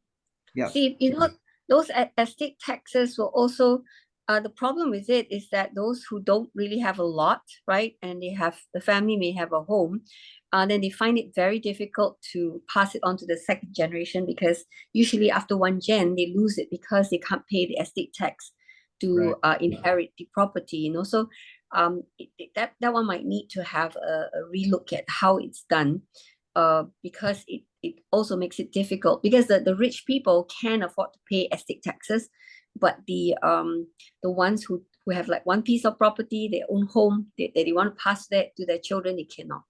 yes, Steve, you know, those estate taxes will also, the problem with it is that those who don't really have a lot, right, and the family may have a home, then they find it very difficult to pass it on to the second generation, because usually after one gen, they lose it because they can't pay the estate tax to inherit the property, you know. So that one might need to have a relook at how it's done, because it also makes it difficult, because the rich people can afford to pay estate taxes, but the ones who have like one piece of property, their own home, they want to pass that to their children, they cannot.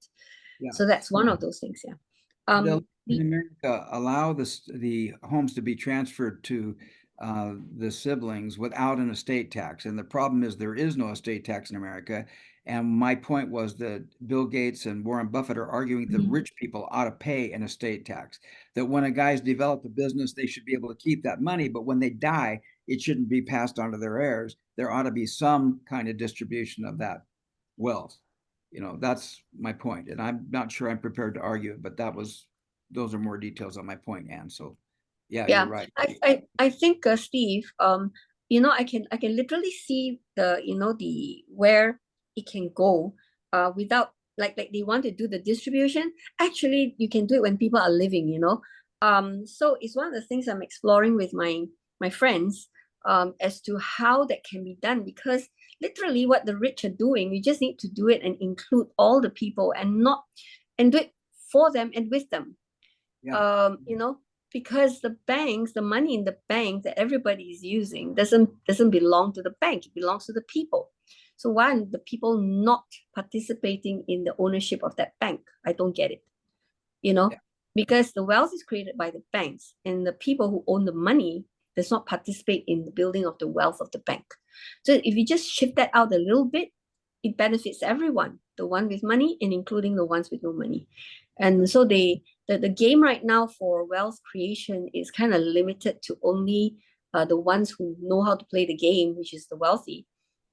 Yeah. So that's one of those things. Yeah. They'll, in America, allow the homes to be transferred to the siblings without an estate tax. And the problem is there is no estate tax in America. And my point was that Bill Gates and Warren Buffett are arguing that rich people ought to pay an estate tax. That when a guy's developed a business, they should be able to keep that money. But when they die, it shouldn't be passed on to their heirs. There ought to be some kind of distribution of that wealth. You know, that's my point. And I'm not sure I'm prepared to argue it, but those are more details on my point, Anne. So yeah, Yeah, you're right. I think Steve, you know, I can literally see the where it can go without like they want to do the distribution. Actually, you can do it when people are living, you know. So it's one of the things I'm exploring with my friends as to how that can be done, because literally what the rich are doing, you just need to do it and include all the people and do it for them and with them. Yeah. You know, because the banks, the money in the bank that everybody is using doesn't belong to the bank, it belongs to the people. So why are the people not participating in the ownership of that bank? I don't get it, you know. Yeah. Because the wealth is created by the banks, and the people who own the money does not participate in the building of the wealth of the bank. So if you just shift that out a little bit, it benefits everyone, the one with money and including the ones with no money. And so the game right now for wealth creation is kind of limited to only the ones who know how to play the game, which is the wealthy.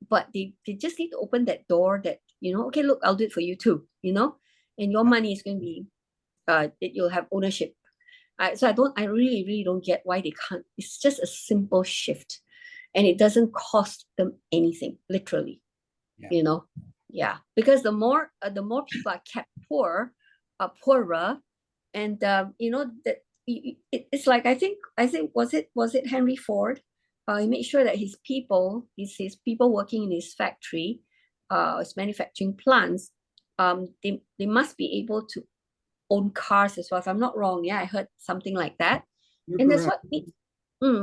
But they just need to open that door that, you know, okay, look, I'll do it for you too, you know, and your money is going to be, you'll have ownership. So I really don't get why they can't. It's just a simple shift, and it doesn't cost them anything, literally. Yeah. You know, yeah, because the more people are kept poorer, and you know that it's like I think was it Henry Ford? He made sure that his people working in his factory, his manufacturing plants, they must be able to own cars as well. If I'm not wrong, yeah, I heard something like that. You're And correct.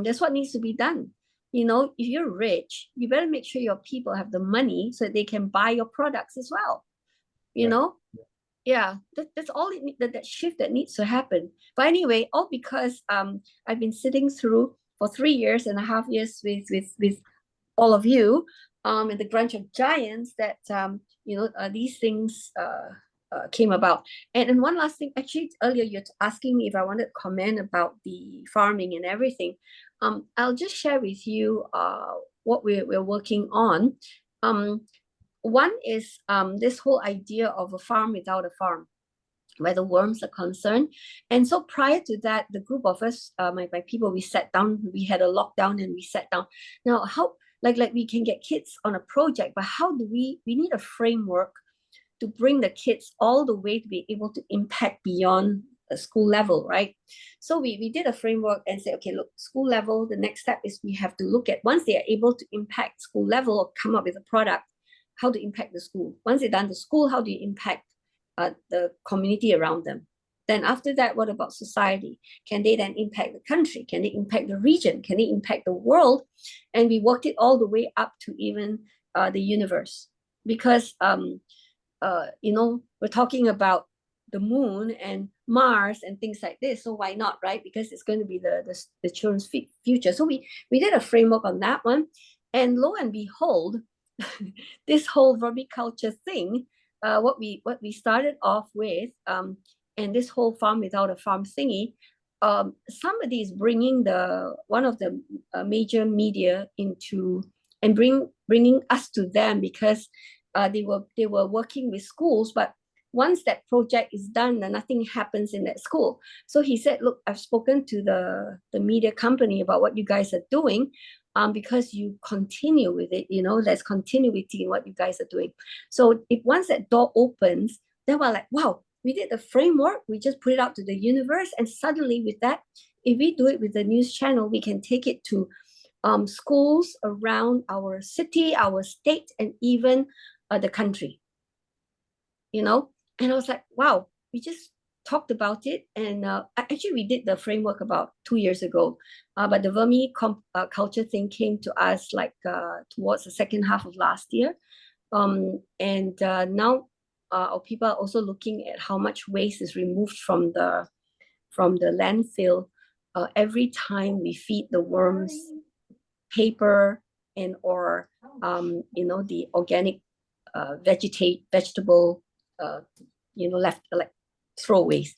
that's what needs to be done. You know, if you're rich, you better make sure your people have the money so they can buy your products as well. You Right. know, yeah, that's all that shift that needs to happen. But anyway, all because I've been sitting through for 3.5 years with all of you, and the Grunge of Giants, that these things came about. And one last thing, actually, earlier you're asking me if I wanted to comment about the farming and everything. I'll just share with you what we're working on. One is this whole idea of a farm without a farm, where the worms are concerned. And so prior to that, the group of us, my people, we sat down, we had a lockdown and we sat down. Now, how, like we can get kids on a project, but how do we need a framework to bring the kids all the way to be able to impact beyond a school level, right? So we did a framework and say, okay, look, school level, the next step is we have to look at, once they are able to impact school level or come up with a product, how to impact the school. Once they're done the school, how do you impact the community around them? Then after that, what about society? Can they then impact the country? Can they impact the region? Can they impact the world? And we worked it all the way up to even the universe, because we're talking about the moon and Mars and things like this. So why not, right? Because it's going to be the children's future. So we did a framework on that one, and lo and behold, this whole vermiculture thing, what we started off with, and this whole farm without a farm thingy, somebody is bringing one of the major media into, and bringing us to them, because they were working with schools, but once that project is done, then nothing happens in that school. So he said, look, I've spoken to the media company about what you guys are doing, because you continue with it, there's continuity in what you guys are doing. So if once that door opens, then we're like, wow, we did the framework, we just put it out to the universe, and suddenly with that, if we do it with the news channel, we can take it to schools around our city, our state, and even the country, And I was like, wow, we just talked about it. And actually, we did the framework about 2 years ago. But the vermiculture thing came to us like towards the second half of last year. And now our people are also looking at how much waste is removed from the landfill every time we feed the worms paper and or the organic vegetable left like throwaways.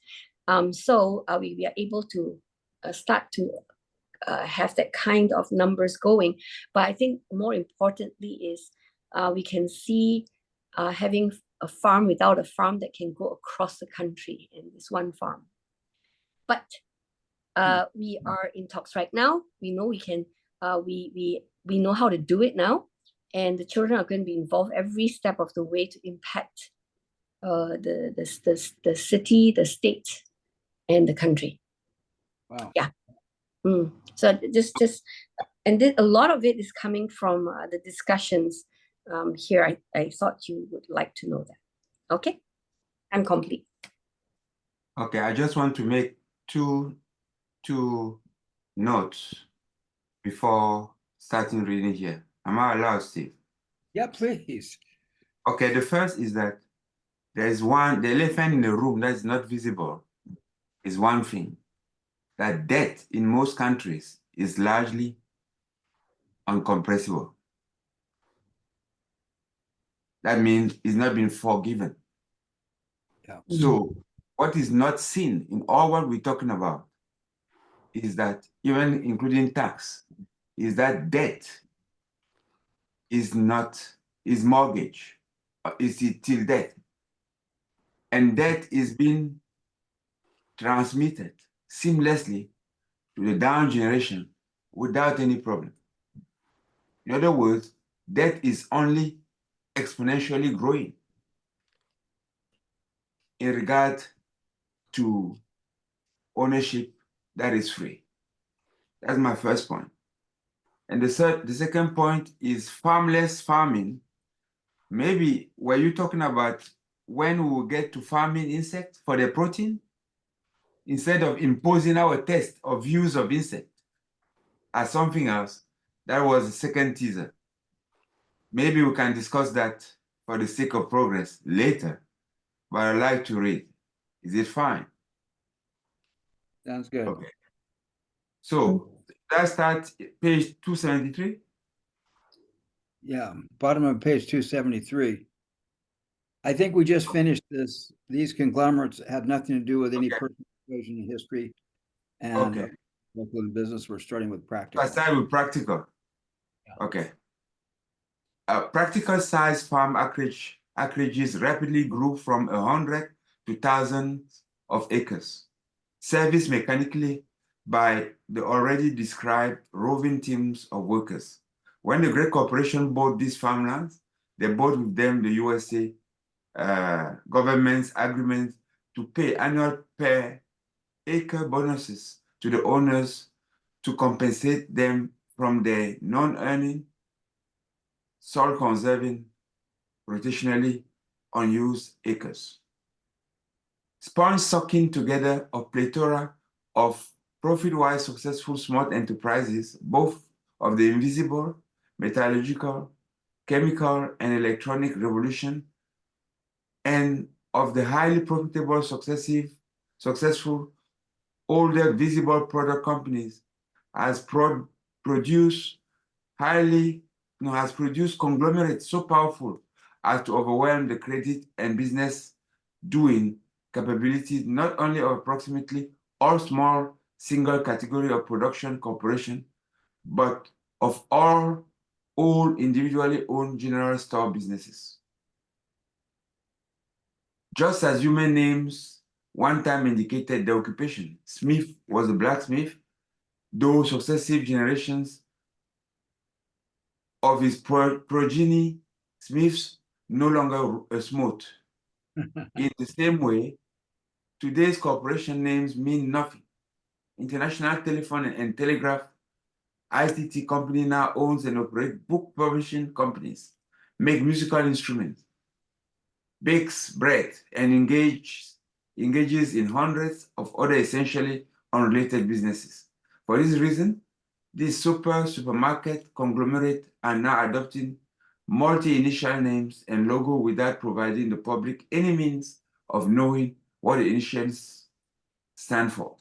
So we are able to start to have that kind of numbers going. But I think more importantly is we can see having a farm without a farm that can go across the country in this one farm. But we are in talks right now. We know we can. We know how to do it now, and the children are going to be involved every step of the way to impact the city, the state, and the country. Wow. Yeah. So just and a lot of it is coming from the discussions here. I thought you would like to know that. Okay, I'm complete. Okay, I just want to make two notes before starting reading here. Am I allowed, Steve? Yeah, please. Okay, the first is that the elephant in the room that is not visible is one thing. That debt in most countries is largely uncompressible. That means it's not been forgiven. Yeah. So what is not seen in all what we're talking about is that, even including tax, is that debt is mortgage, is till death. And debt is being transmitted seamlessly to the down generation without any problem. In other words, debt is only exponentially growing in regard to ownership that is free. That's my first point. And the second point is farmless farming. Maybe were you talking about when we will get to farming insects for the protein, instead of imposing our test of use of insect as something else? That was the second teaser. Maybe we can discuss that for the sake of progress later, but I'd like to read. Is it fine? Sounds good. Okay. So That start page 273. Yeah, bottom of page 273. I think we just finished this. These conglomerates had nothing to do with any Okay. personal equation in history and Okay. local business. We're starting with So I practical. start with practical. Yeah. Okay. Practical size farm acreages rapidly grew from 100 to thousands of acres, serviced mechanically by the already described roving teams of workers. When the great corporation bought these farmlands, they bought with them the USA government's agreement to pay annual per acre bonuses to the owners to compensate them from their non-earning, soil-conserving, rotationally unused acres. Spawn sucking together a plethora of profit-wise successful small enterprises, both of the invisible, metallurgical, chemical, and electronic revolution, and of the highly profitable, successful, older visible product companies, has produced conglomerates so powerful as to overwhelm the credit and business doing capabilities not only of approximately all small single category of production corporation, but of all individually owned general store businesses. Just as human names one time indicated the occupation, Smith was a blacksmith, though successive generations of his progeny, Smiths no longer smote. In the same way, today's corporation names mean nothing. International Telephone and Telegraph ITT company now owns and operates book publishing companies, make musical instruments, bakes bread, and engages in hundreds of other essentially unrelated businesses. For this reason, these supermarket conglomerate are now adopting multi-initial names and logo without providing the public any means of knowing what the initials stand for.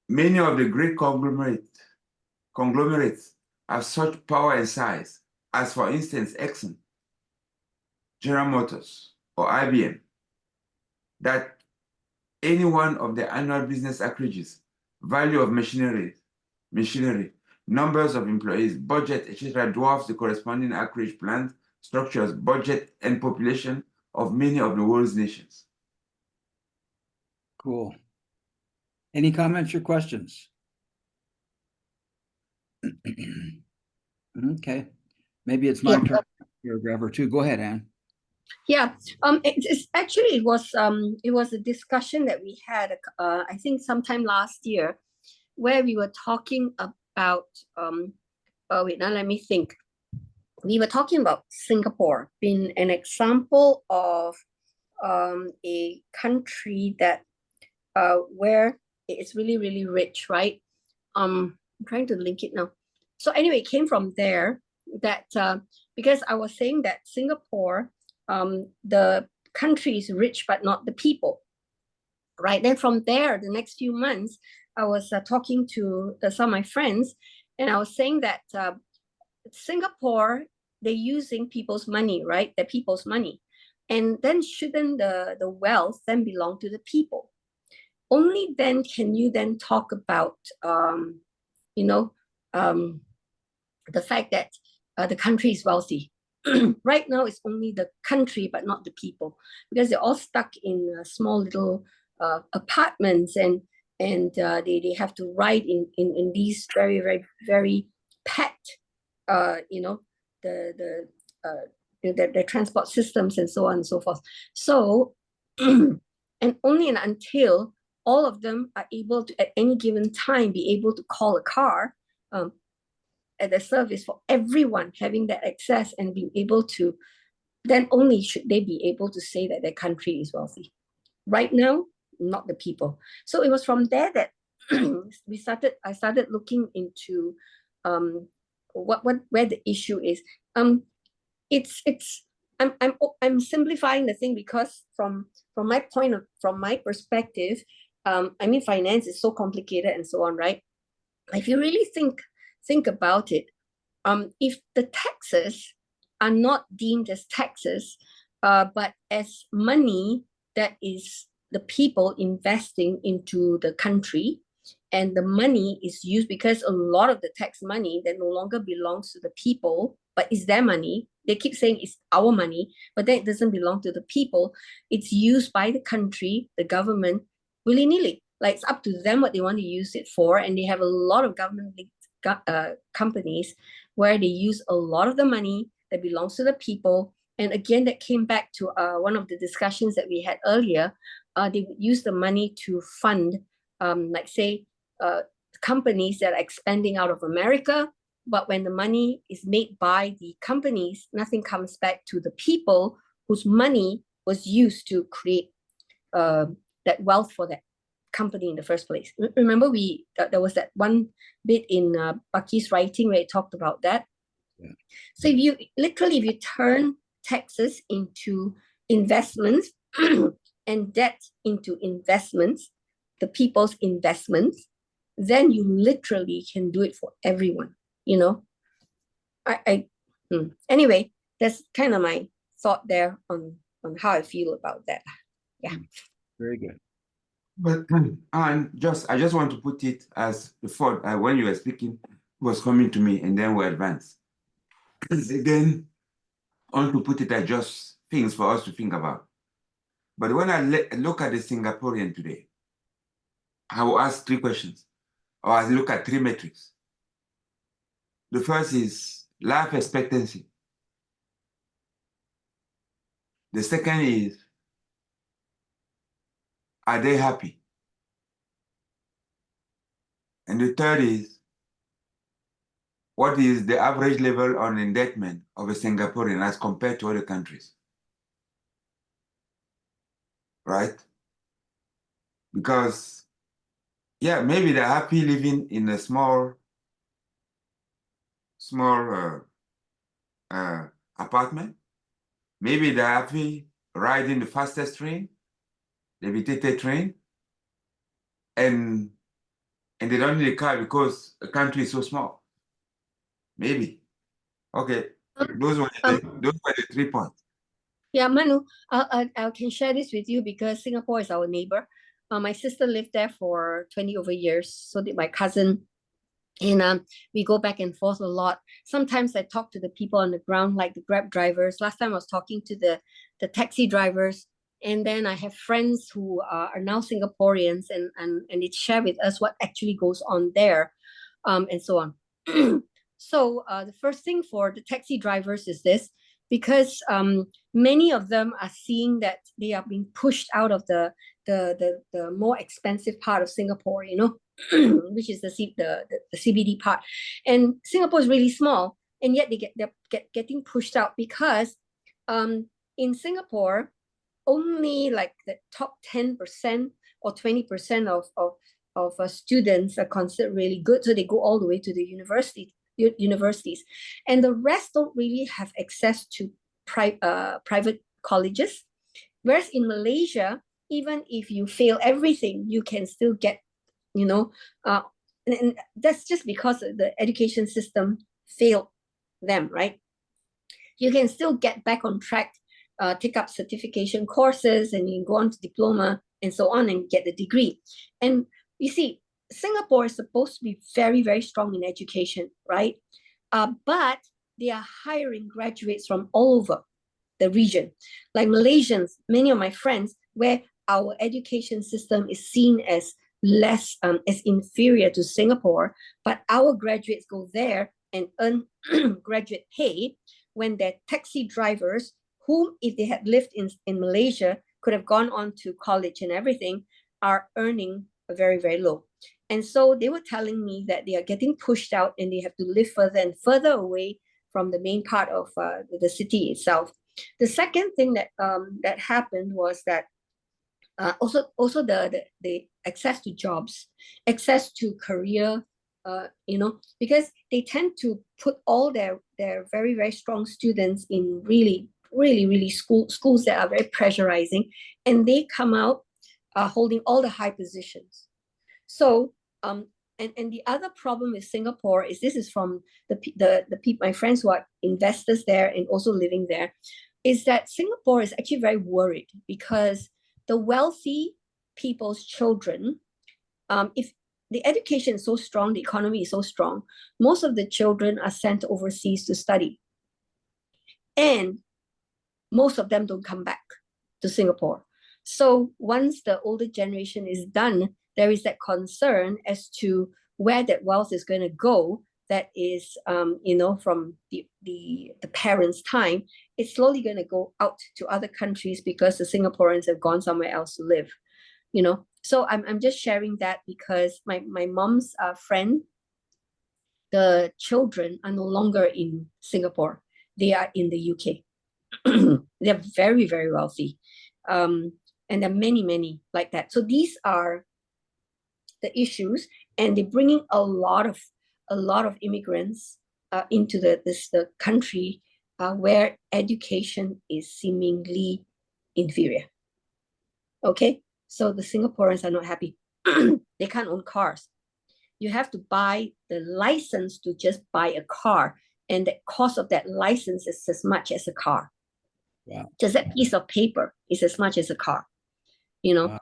Many of the great conglomerates have such power and size, as for instance Exxon, General Motors, or IBM, that any one of the annual business acreages, value of machinery, numbers of employees, budget, etc., dwarfs the corresponding acreage plant structures, budget, and population of many of the world's nations. Cool. Any comments or questions? Okay, maybe it's my Yeah. turn. Paragraph or two. Go ahead, Anne. Yeah, it's actually it was a discussion that we had, I think sometime last year, where we were talking about, wait, now let me think. We were talking about Singapore being an example of a country that where it's really, really rich, right? I'm trying to link it now. So anyway, it came from there that because I was saying that Singapore, the country is rich, but not the people, right? Then from there, the next few months, I was talking to some of my friends, and I was saying that Singapore, they're using people's money, right? They're people's money. And then shouldn't the wealth then belong to the people? Only then can you then talk about, the fact that the country is wealthy. Right now, it's only the country, but not the people, because they're all stuck in small little apartments, and they have to ride in these very, very, very packed, the transport systems and so on and so forth. So, and only until all of them are able to, at any given time, be able to call a car at the service for everyone having that access and being able to, then only should they be able to say that their country is wealthy. Right now, not the people. So it was from there that I started looking into where the issue is. I'm simplifying the thing because from my perspective, I mean, finance is so complicated and so on, right? If you really think about it, if the taxes are not deemed as taxes, but as money that is the people investing into the country, and the money is used because a lot of the tax money that no longer belongs to the people, but is their money. They keep saying it's our money, but then it doesn't belong to the people. It's used by the country, the government, willy-nilly. Like it's up to them what they want to use it for, and they have a lot of government companies where they use a lot of the money that belongs to the people. And again, that came back to one of the discussions that we had earlier. They would use the money to fund, like say, companies that are expanding out of America. But when the money is made by the companies, nothing comes back to the people whose money was used to create that wealth for that company in the first place. Remember, there was that one bit in Bucky's writing where he talked about that. Yeah. So if you turn taxes into investments and debt into investments, the people's investments, then you literally can do it for everyone, you know. Anyway, that's kind of my thought there on how I feel about that. Yeah. Very good. But I just want to put it as the thought when you were speaking was coming to me, and then we advance. Again, I want to put it as just things for us to think about. But when I look at the Singaporean today, I will ask 3 questions, or I look at 3 metrics. The first is life expectancy. The second is, are they happy? And the third is, what is the average level on indebtedness of a Singaporean as compared to other countries? Right? Because, yeah, maybe they're happy living in a small apartment. Maybe they're happy riding the fastest train, the levitated train, and they don't need a car because the country is so small. Maybe. Okay, those were the 3 points. Yeah, Manu, I can share this with you because Singapore is our neighbor. My sister lived there for 20 over years. So did my cousin. And we go back and forth a lot. Sometimes I talk to the people on the ground, like the Grab drivers. Last time I was talking to the taxi drivers. And then I have friends who are now Singaporeans and they share with us what actually goes on there, and so on. So the first thing for the taxi drivers is this, because many of them are seeing that they are being pushed out of the more expensive part of Singapore, you know, which is the CBD part. And Singapore is really small, and yet they're getting pushed out because in Singapore, only like the top 10% or 20% of students are considered really good. So they go all the way to the universities, and the rest don't really have access to private colleges. Whereas in Malaysia, even if you fail everything, you can still get, you know, and that's just because the education system failed them, right? You can still get back on track, take up certification courses, and you can go on to diploma and so on and get the degree. And you see, Singapore is supposed to be very, very strong in education, right? But they are hiring graduates from all over the region. Like Malaysians, many of my friends, where our education system is seen as less, as inferior to Singapore, but our graduates go there and earn graduate pay when they're taxi drivers, whom if they had lived in Malaysia, could have gone on to college and everything, are earning very, very low. And so they were telling me that they are getting pushed out and they have to live further and further away from the main part of the city itself. The second thing that that happened was that also the access to jobs, access to career, you know, because they tend to put all their very, very strong students in really schools that are very pressurizing, and they come out holding all the high positions. So, and the other problem with Singapore is, this is from the people, my friends who are investors there and also living there, is that Singapore is actually very worried because the wealthy people's children, if the education is so strong, the economy is so strong, most of the children are sent overseas to study. And most of them don't come back to Singapore. So once the older generation is done, there is that concern as to where that wealth is going to go. That is, from the parents' time, it's slowly going to go out to other countries because the Singaporeans have gone somewhere else to live. So I'm just sharing that because my mom's friend, the children are no longer in Singapore; they are in the UK. They're very, very wealthy, and there are many, many like that. So these are the issues, and they're bringing a lot of immigrants into the country where education is seemingly inferior. Okay, so the Singaporeans are not happy. They can't own cars. You have to buy the license to just buy a car, and the cost of that license is as much as a car. Wow. Just that piece of paper is as much as a car, Wow.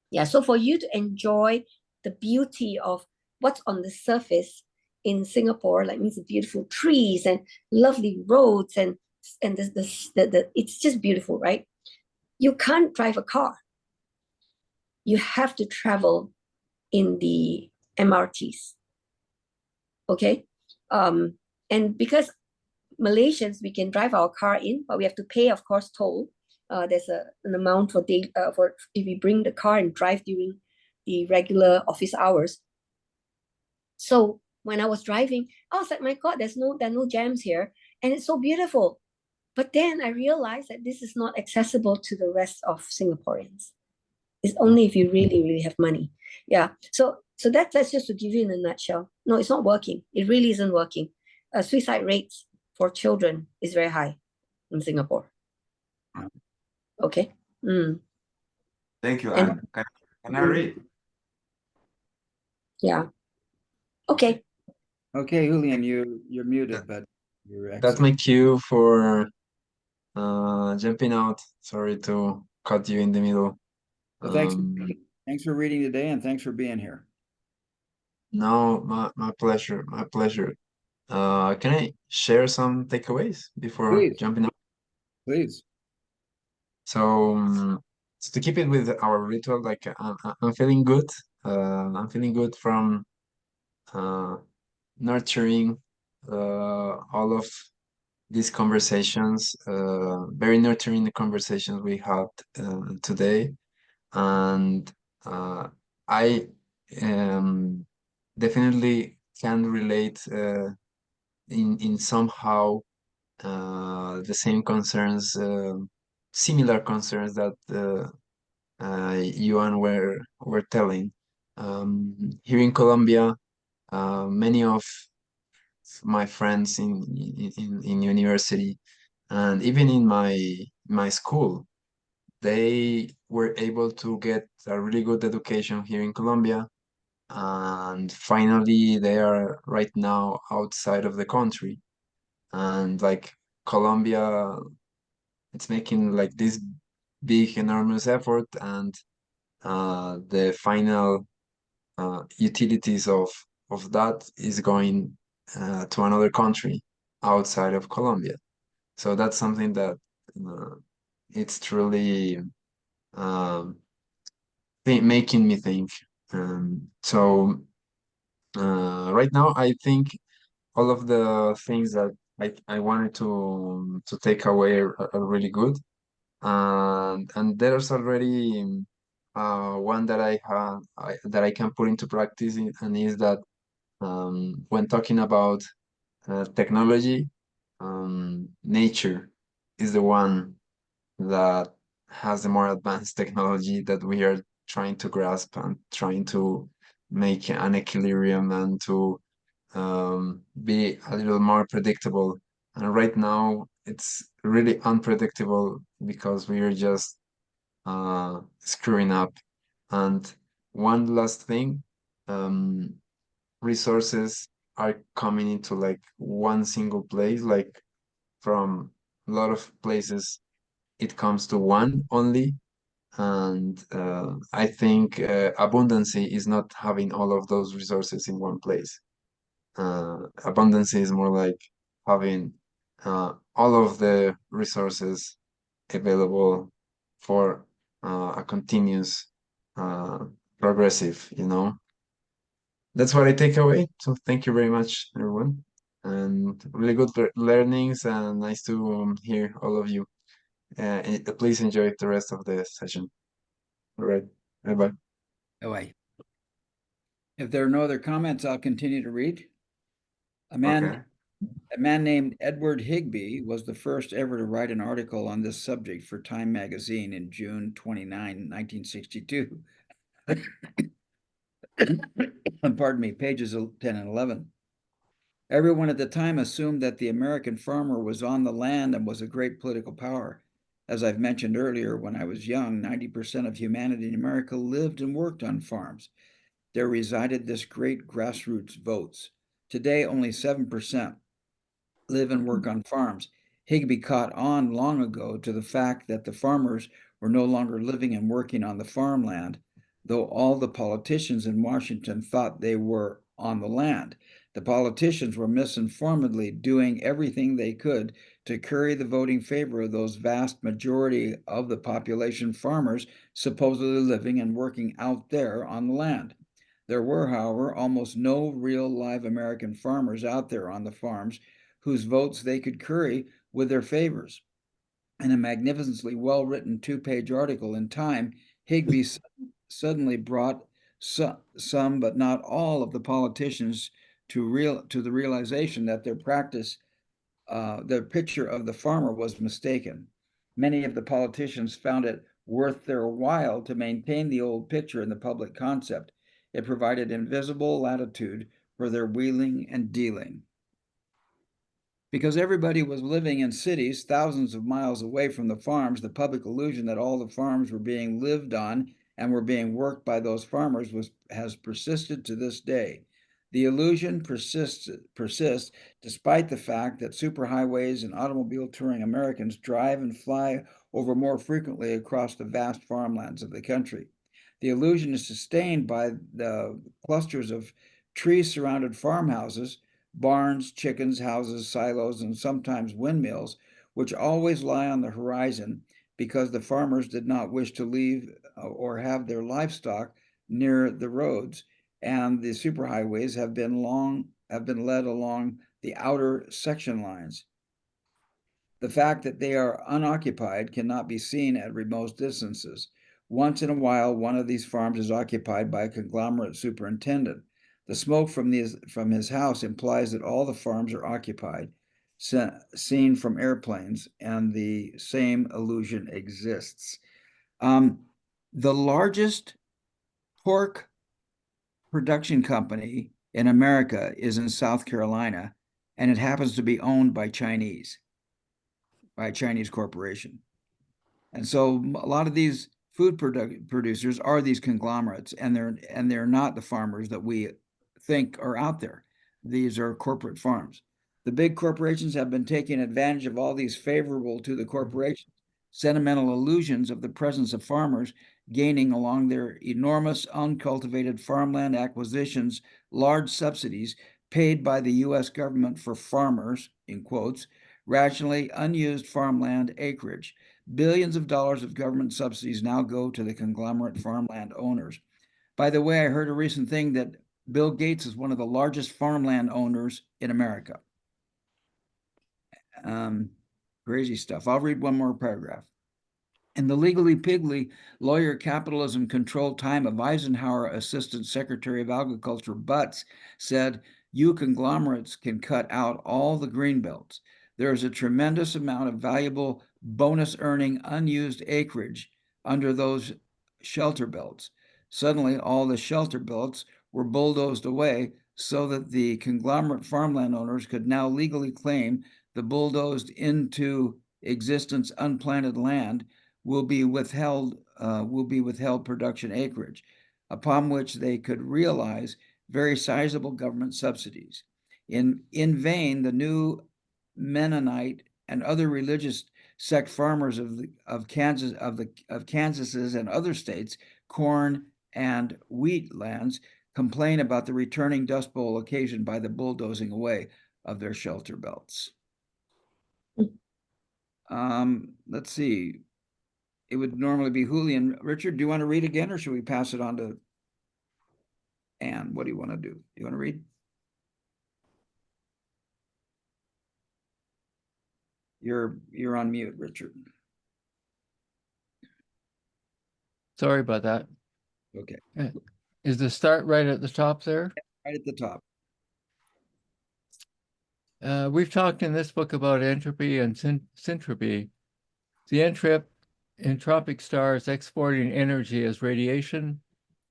Yeah, so for you to enjoy the beauty of what's on the surface in Singapore, like means the beautiful trees and lovely roads and it's just beautiful, right? You can't drive a car. You have to travel in the MRTs. Okay? And because Malaysians, we can drive our car in, but we have to pay, of course, toll. There's an amount for if we bring the car and drive during the regular office hours. So when I was driving, I was like, my God, there are no jams here, and it's so beautiful. But then I realized that this is not accessible to the rest of Singaporeans. It's only if you really, really have money. Yeah. So that's just to give you in a nutshell. No, it's not working. It really isn't working. Suicide rates for children is very high in Singapore. Okay. Thank you, And- Anne. Can I read? Yeah. Okay. Okay, Julian, you're muted, but you're That's excellent. my cue for jumping out. Sorry to cut you in the middle. Well, thanks Um, thanks for reading today, and thanks for being here. No, my pleasure, my pleasure. Can I share some takeaways before Please. jumping out? Please. So to keep it with our ritual, like I'm feeling good. I'm feeling good from nurturing all of these conversations, very nurturing conversations we had today, and I definitely can relate in somehow the same concerns, similar concerns that you and were telling. Here in Colombia, many of my friends in university and even in my school, they were able to get a really good education here in Colombia, and finally they are right now outside of the country, and like Colombia, it's making like this big enormous effort, and the final utilities of that is going to another country outside of Colombia. So that's something that uh, it's truly making me think. So right now, I think all of the things that I wanted to take away are really good, and there's already one that that I can put into practice, and is that when talking about technology, nature is the one that has the more advanced technology that we are trying to grasp and trying to make an equilibrium and to be a little more predictable. And right now, it's really unpredictable because we are just screwing up. And one last thing, resources are coming into like one single place, like from a lot of places, it comes to one only. And I think abundancy is not having all of those resources in one place. Abundancy is more like having all of the resources available for a continuous progressive, you know. That's what I take away. So thank you very much, everyone. And really good learnings, and nice to hear all of you. Please enjoy the rest of the session. All right. Bye-bye. Oh, wait. If there are no other comments, I'll continue to read. A man named Edward Higbee was the first ever to write an article on this subject for Time magazine in June 29, 1962. Pardon me, pages 10 and 11. Everyone at the time assumed that the American farmer was on the land and was a great political power. As I've mentioned earlier, when I was young, 90% of humanity in America lived and worked on farms. There resided this great grassroots votes. Today, only 7% live and work on farms. Higbee caught on long ago to the fact that the farmers were no longer living and working on the farmland, though all the politicians in Washington thought they were on the land. The politicians were misinformedly doing everything they could to curry the voting favor of those vast majority of the population farmers supposedly living and working out there on the land. There were, however, almost no real live American farmers out there on the farms whose votes they could curry with their favors. In a magnificently well-written two-page article in Time, Higbee suddenly brought some, but not all, of the politicians to the realization that their picture of the farmer was mistaken. Many of the politicians found it worth their while to maintain the old picture in the public concept. It provided invisible latitude for their wheeling and dealing. Because everybody was living in cities thousands of miles away from the farms, the public illusion that all the farms were being lived on and were being worked by those farmers has persisted to this day. The illusion persists despite the fact that superhighways and automobile touring Americans drive and fly over more frequently across the vast farmlands of the country. The illusion is sustained by the clusters of tree-surrounded farmhouses, barns, chickens, houses, silos, and sometimes windmills, which always lie on the horizon because the farmers did not wish to leave or have their livestock near the roads, and the superhighways have been led along the outer section lines. The fact that they are unoccupied cannot be seen at remote distances. Once in a while, one of these farms is occupied by a conglomerate superintendent. The smoke from his house implies that all the farms are occupied, seen from airplanes, and the same illusion exists. The largest pork production company in America is in South Carolina, and it happens to be owned by a Chinese corporation. And so a lot of these food producers are these conglomerates, and they're not the farmers that we think are out there. These are corporate farms. The big corporations have been taking advantage of all these favorable to the corporations sentimental illusions of the presence of farmers gaining along their enormous uncultivated farmland acquisitions, large subsidies paid by the U.S. government for farmers, in quotes, rationally unused farmland acreage. Billions of dollars of government subsidies now go to the conglomerate farmland owners. By the way, I heard a recent thing that Bill Gates is one of the largest farmland owners in America. Crazy stuff. I'll read one more paragraph. In the Legally Piggly lawyer capitalism controlled time of Eisenhower Assistant Secretary of Agriculture Butz said, "You conglomerates can cut out all the green belts. There is a tremendous amount of valuable bonus earning unused acreage under those shelter belts." Suddenly, all the shelter belts were bulldozed away so that the conglomerate farmland owners could now legally claim the bulldozed into existence unplanted land will be withheld will be withheld production acreage, upon which they could realize very sizable government subsidies. In vain, the new Mennonite and other religious sect farmers of Kansas's and other states, corn and wheat lands, complain about the returning Dust Bowl occasioned by the bulldozing away of their shelter belts. Let's see. It would normally be Julian. Richard, do you want to read again, or should we pass it on to Anne? What do you want to do? You want to read? You're on mute, Richard. Sorry about that. Okay, Is the start right at the top there? right at the top. We've talked in this book about entropy and syntropy. The entropic stars exporting energy as radiation,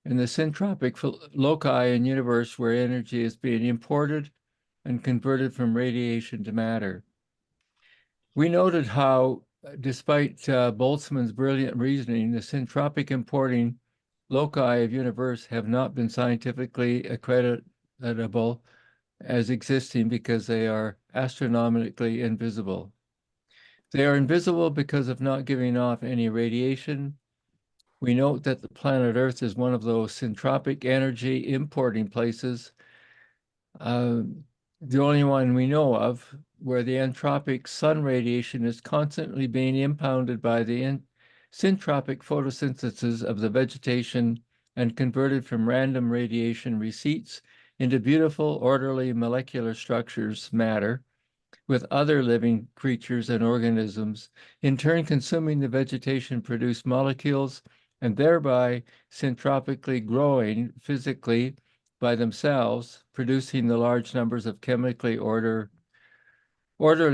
and the syntropic loci in universe where energy is being imported and converted from radiation to matter. We noted how, despite Boltzmann's brilliant reasoning, the syntropic importing loci of universe have not been scientifically accreditable as existing because they are astronomically invisible. They are invisible because of not giving off any radiation. We note that the planet Earth is one of those syntropic energy importing places, the only one we know of, where the entropic sun radiation is constantly being impounded by the syntropic photosynthesis of the vegetation and converted from random radiation receipts into beautiful, orderly molecular structures, matter, with other living creatures and organisms, in turn consuming the vegetation-produced molecules and thereby syntropically growing physically by themselves, producing the large numbers of chemically orderly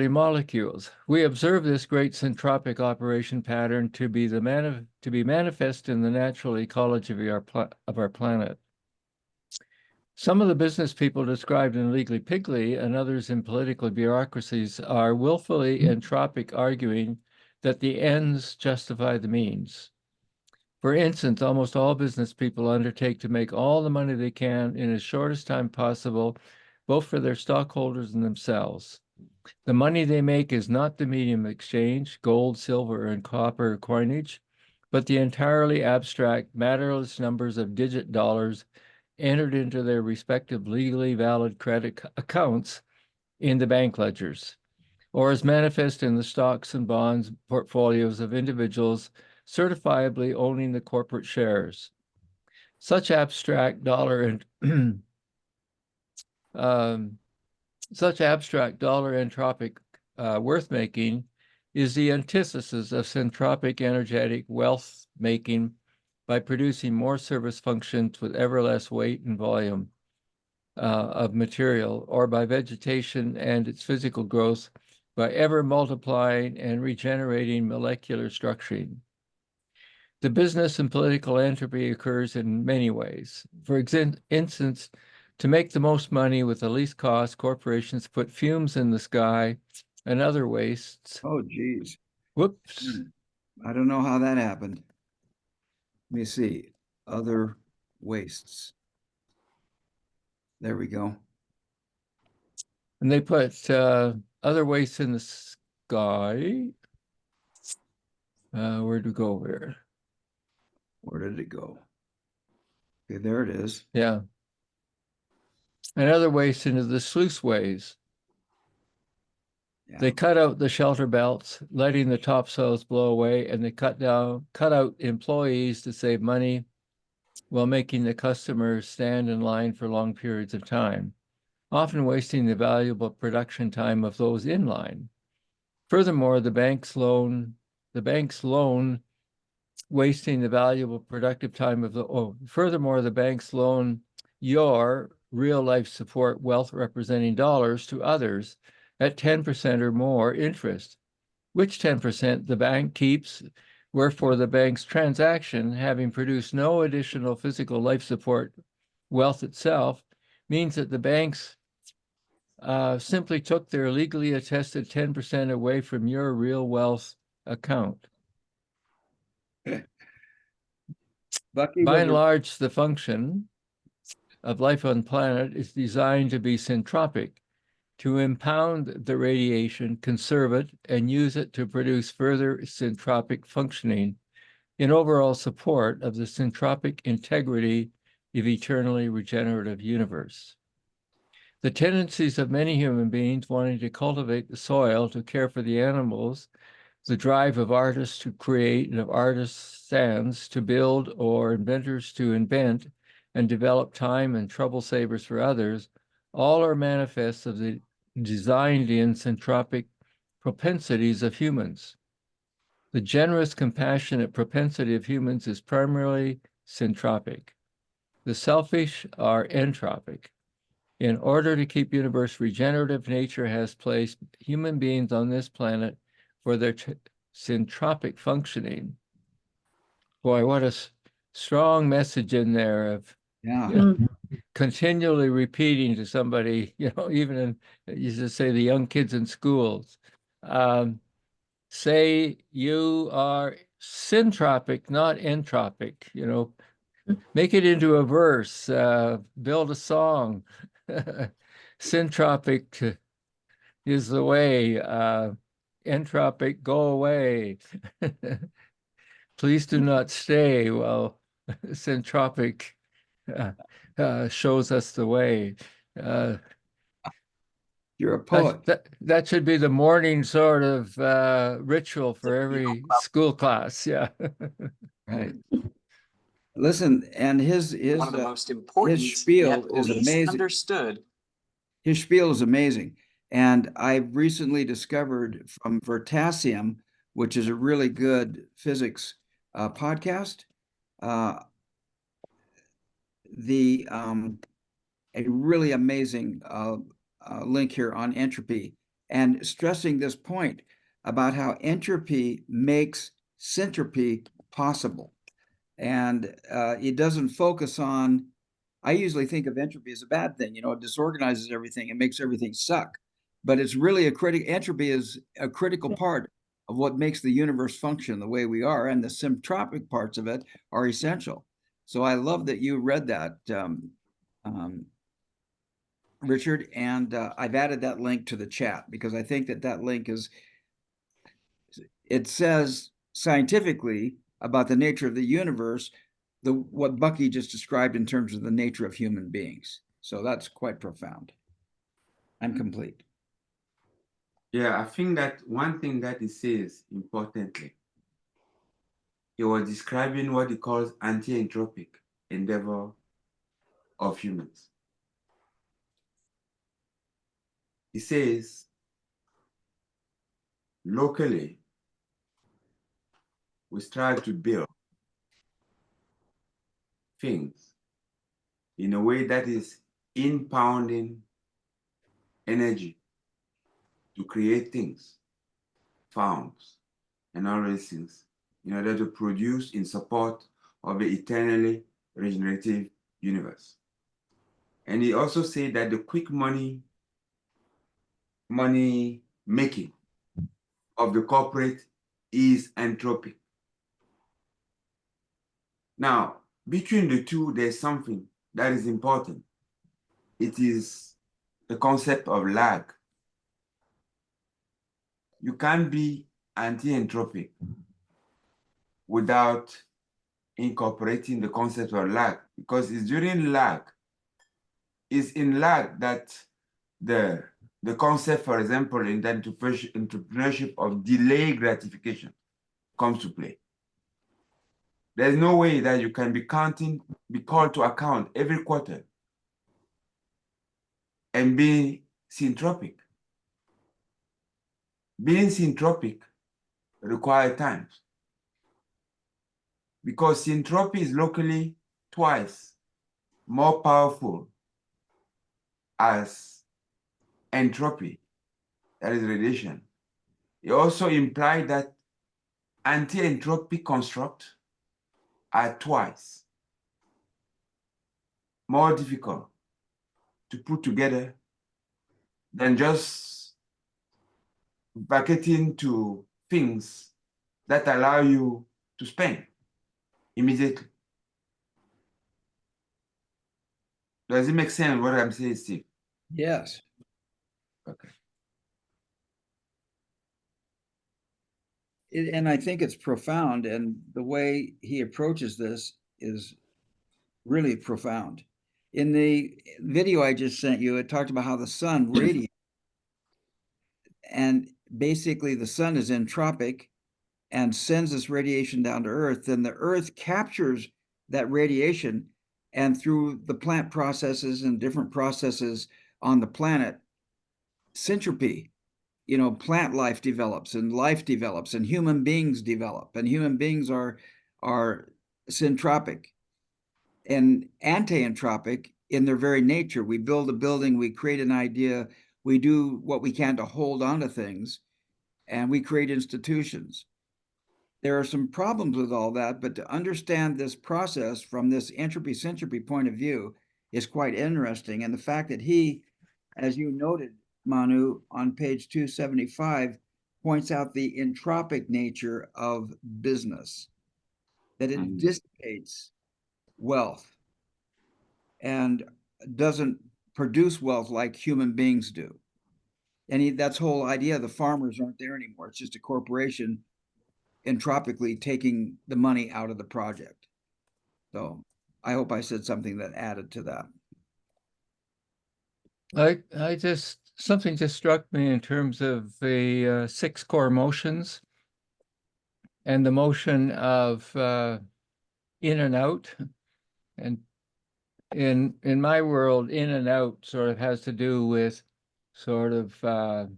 molecules. We observe this great syntropic operation pattern to be manifest in the natural ecology of our planet. Some of the business people described in Legally Piggly and others in political bureaucracies are willfully entropic, arguing that the ends justify the means. For instance, almost all business people undertake to make all the money they can in as short as time possible, both for their stockholders and themselves. The money they make is not the medium of exchange, gold, silver, and copper coinage, but the entirely abstract, matterless numbers of digit dollars entered into their respective legally valid credit accounts in the bank ledgers, or as manifest in the stocks and bonds portfolios of individuals certifiably owning the corporate shares. Such abstract dollar entropic worth making is the antithesis of syntropic energetic wealth making by producing more service functions with ever less weight and volume of material, or by vegetation and its physical growth by ever multiplying and regenerating molecular structuring. The business and political entropy occurs in many ways. For instance, to make the most money with the least cost, corporations put fumes in the sky and other wastes. Oh, geez. Whoops. I don't know how that happened. Let me see. Other wastes. There we go. And they put other wastes in the sky. Where'd we go here? Where did it go? Okay, there it is. Yeah. And other wastes into the sluiceways. Yeah. They cut out the shelter belts, letting the topsoils blow away, and they cut out employees to save money while making the customers stand in line for long periods of time, often wasting the valuable production time of those in line. Furthermore, the bank's loan wasting the valuable productive time of furthermore, the bank's loan your real life support wealth representing dollars to others at 10% or more interest, which 10% the bank keeps, wherefore the bank's transaction, having produced no additional physical life support wealth itself, means that the banks simply took their legally attested 10% away from your real wealth account. Bucky, By was and there- large, the function of life on planet is designed to be syntropic, to impound the radiation, conserve it, and use it to produce further syntropic functioning in overall support of the syntropic integrity of eternally regenerative universe. The tendencies of many human beings wanting to cultivate the soil, to care for the animals, the drive of artists to create and of artisans to build or inventors to invent and develop time and trouble savers for others, all are manifests of the designed in syntropic propensities of humans. The generous, compassionate propensity of humans is primarily syntropic. The selfish are entropic. In order to keep universe regenerative, nature has placed human beings on this planet for their syntropic functioning. Boy, what a strong message in there of Yeah. continually repeating to somebody, even in, you just say the young kids in schools, say you are syntropic, not entropic, make it into a verse, build a song. Syntropic is the way, entropic, go away. Please do not stay while syntropic shows us the way. You're a poet. That should be the morning sort of ritual for every school class. Yeah. Right. Listen, and his One of the most important spiel yet is least amazing. understood. His spiel is amazing. And I've recently discovered from Vertasium, which is a really good physics podcast, a really amazing link here on entropy, and stressing this point about how entropy makes syntropy possible. And it doesn't focus on, I usually think of entropy as a bad thing, it disorganizes everything and makes everything suck. But it's really entropy is a critical part of what makes the universe function the way we are, and the syntropic parts of it are essential. So I love that you read that, Richard, and I've added that link to the chat because I think that link it says scientifically about the nature of the universe, what Bucky just described in terms of the nature of human beings. So that's quite profound. I'm complete. Yeah, I think that one thing that he says importantly, he was describing what he calls anti-entropic endeavor of humans. He says, locally, we strive to build things in a way that is impounding energy to create things, farms, and all these things, in order to produce in support of the eternally regenerative universe. And he also said that the quick money making of the corporate is entropic. Now, between the two, there's something that is important. It is the concept of lag. You can't be anti-entropic without incorporating the concept of lag, because it's during lag, it's in lag that the concept, for example, in the entrepreneurship of delay gratification comes to play. There's no way that you can be called to account every quarter and be syntropic. Being syntropic requires time, because syntropy is locally twice more powerful as entropy, that is radiation. It also implies that anti-entropic constructs are twice more difficult to put together than just bucketing to things that allow you to spend immediately. Does it make sense what I'm saying, Steve? Yes. Okay. And I think it's profound, and the way he approaches this is really profound. In the video I just sent you, it talked about how the sun radiates, and basically the sun is entropic and sends this radiation down to Earth. Then the Earth captures that radiation, and through the plant processes and different processes on the planet, syntropy, plant life develops and human beings develop, and human beings are syntropic and anti-entropic in their very nature. We build a building, we create an idea, we do what we can to hold on to things, and we create institutions. There are some problems with all that, but to understand this process from this entropy syntropy point of view is quite interesting. And the fact that he, as you noted, Manu, on page 275, points out the entropic nature of business, that it Mhm. dissipates wealth and doesn't produce wealth like human beings do. And that's the whole idea. The farmers aren't there anymore. It's just a corporation entropically taking the money out of the project. So I hope I said something that added to that. Something just struck me in terms of the 6 core motions and the motion of in and out. And in my world, in and out sort of has to do with sort of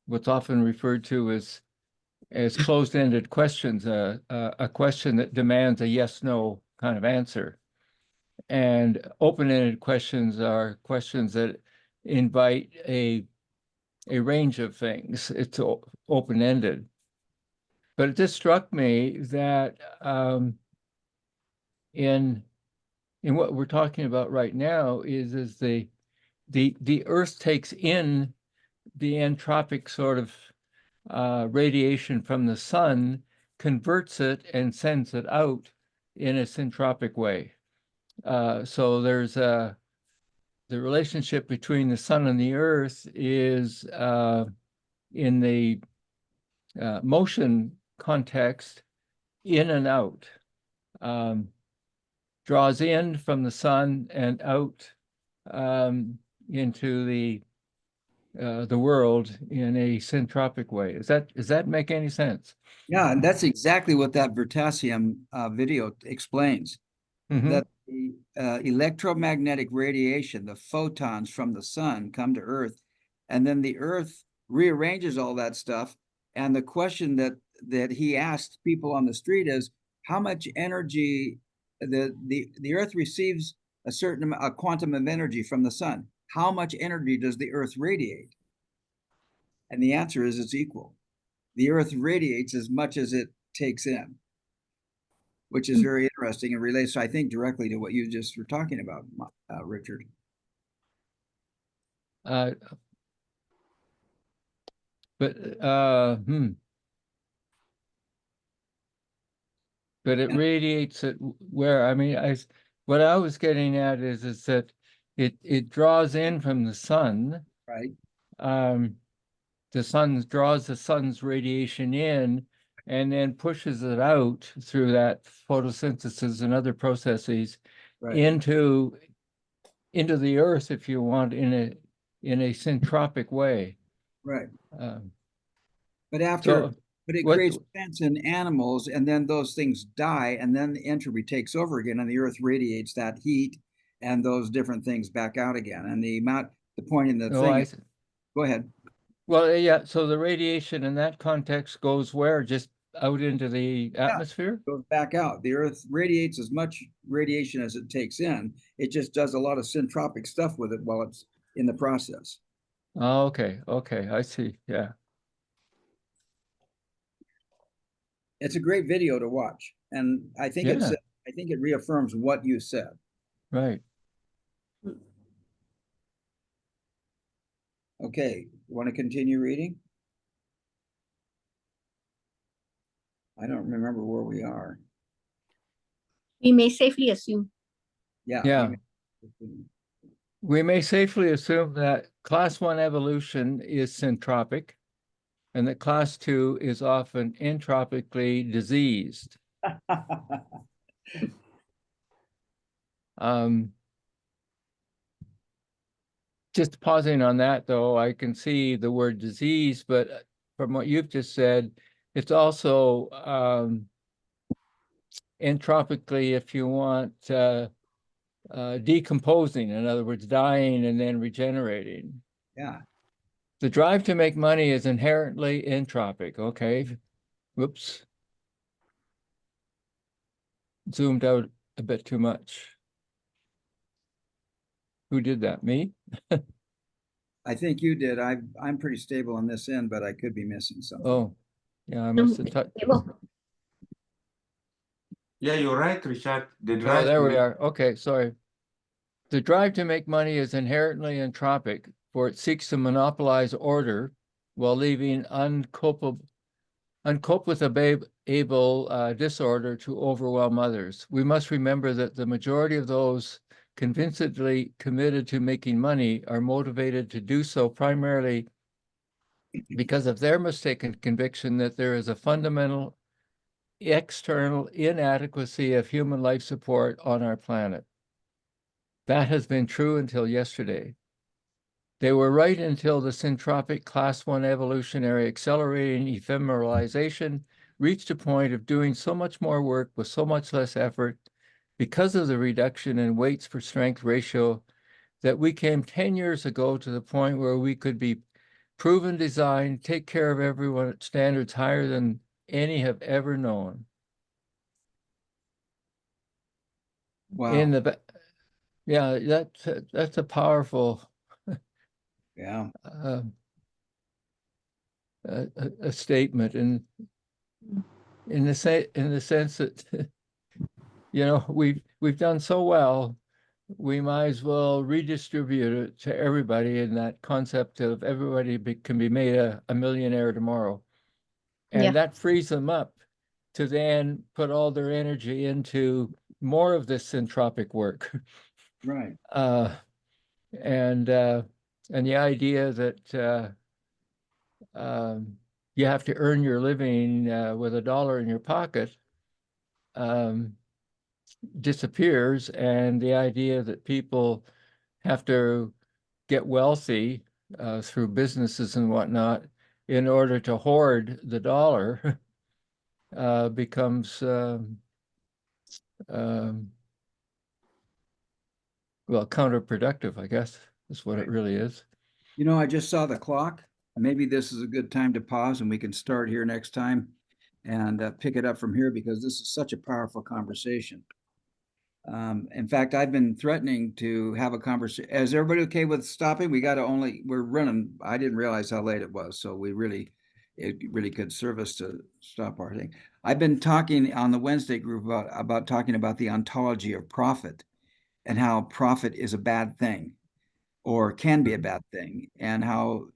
what's often referred to as closed-ended questions, a question that demands a yes/no kind of answer. And open-ended questions are questions that invite a range of things. It's open-ended. But it just struck me that in what we're talking about right now is the Earth takes in the entropic sort of radiation from the sun, converts it and sends it out in a syntropic way. So there's the relationship between the sun and the earth is in the motion context, in and out, draws in from the sun and out into the world in a syntropic way. Does that make any sense? Yeah, and that's exactly what that Vertasium video explains. Mhm. That the electromagnetic radiation, the photons from the sun come to Earth, and then the Earth rearranges all that stuff. And the question that he asked people on the street is, how much energy the Earth receives a quantum of energy from the sun. How much energy does the Earth radiate? And the answer is it's equal. The Earth radiates as much as it takes in, which is very interesting and relates, I think, directly to what you just were talking about, Richard. But but it radiates it where, I mean, what I was getting at is that it draws in from the sun. Right. The sun draws the sun's radiation in and then pushes it out through that photosynthesis and other processes Right. into the earth, if you want, in a syntropic way. Right. Um, But it creates plants and animals, and then those things die, and then the entropy takes over again, and the Earth radiates that heat and those different things back out again. And the point in the thing. Go ahead. Well, yeah. So the radiation in that context goes where? Just out into the atmosphere? Yeah, goes back out. The Earth radiates as much radiation as it takes in. It just does a lot of syntropic stuff with it while it's in the process. Oh, okay. Okay, I see. Yeah. It's a great video to watch, and I think it reaffirms what you said. Right. Okay, want to continue reading? I don't remember where we are. We may safely assume. Yeah. Yeah. We may safely assume that class 1 evolution is syntropic and that class 2 is often entropically diseased. Just pausing on that, though, I can see the word disease, but from what you've just said, it's also entropically, if you want, decomposing, in other words, dying and then regenerating. Yeah. The drive to make money is inherently entropic. Okay. Whoops. Zoomed out a bit too much. Who did that? Me? I think you did. I'm pretty stable on this end, but I could be missing something. Oh, yeah, I must have touched. Well, Yeah, you're right, Richard. The Oh, drive there to we make- are. Okay, sorry. The drive to make money is inherently entropic, for it seeks to monopolize order while leaving uncopable disorder to overwhelm others. We must remember that the majority of those convincedly committed to making money are motivated to do so primarily because of their mistaken conviction that there is a fundamental external inadequacy of human life support on our planet. That has been true until yesterday. They were right until the syntropic class 1 evolutionary accelerating ephemeralization reached a point of doing so much more work with so much less effort because of the reduction in weights per strength ratio that we came 10 years ago to the point where we could be proven design, take care of everyone at standards higher than any have ever known. Wow. Yeah, that's a powerful Yeah. a statement in the sense that we've done so well, we might as well redistribute it to everybody in that concept of everybody can be made a millionaire tomorrow. And Yeah. that frees them up to then put all their energy into more of this syntropic work. Right. And the idea that you have to earn your living with $1 in your pocket disappears, and the idea that people have to get wealthy through businesses and whatnot in order to hoard the dollar becomes well, counterproductive, I guess, is what it really is. You know, I just saw the clock. Maybe this is a good time to pause and we can start here next time and pick it up from here because this is such a powerful conversation. In fact, I've been threatening to have a conversation. Is everybody okay with stopping? We're running. I didn't realize how late it was. So it really could serve us to stop our thing. I've been talking on the Wednesday group about talking about the ontology of profit and how profit is a bad thing or can be a bad thing, and how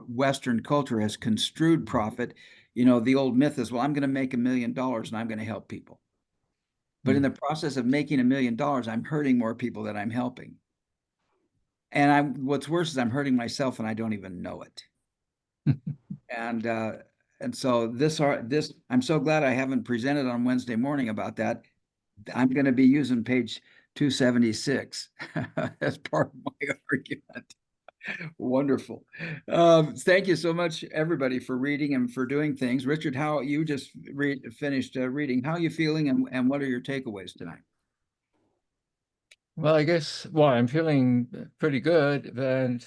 Western culture has construed profit. You know, the old myth is, well, I'm going to make $1 million and I'm going to help people. But in the process of making $1 million, I'm hurting more people than I'm helping. And what's worse is I'm hurting myself and I don't even know it. And so I'm so glad I haven't presented on Wednesday morning about that. I'm going to be using page 276 as part of my argument. Wonderful. Thank you so much, everybody, for reading and for doing things. Richard, how you just finished reading. How are you feeling, and what are your takeaways tonight? Well, I guess, I'm feeling pretty good, and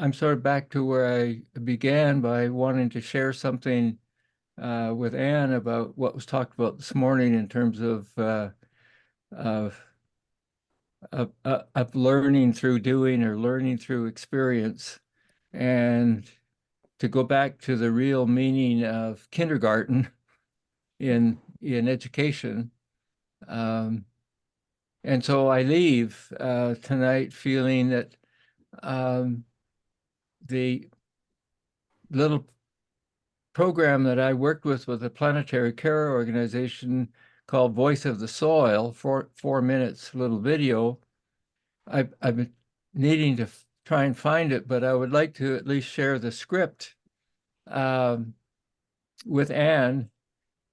I'm sort of back to where I began by wanting to share something with Anne about what was talked about this morning in terms of learning through doing or learning through experience, and to go back to the real meaning of kindergarten in education. And so I leave tonight feeling that the little program that I worked with a planetary care organization called Voice of the Soil, 4 minutes little video, I've needing to try and find it, but I would like to at least share the script with Anne.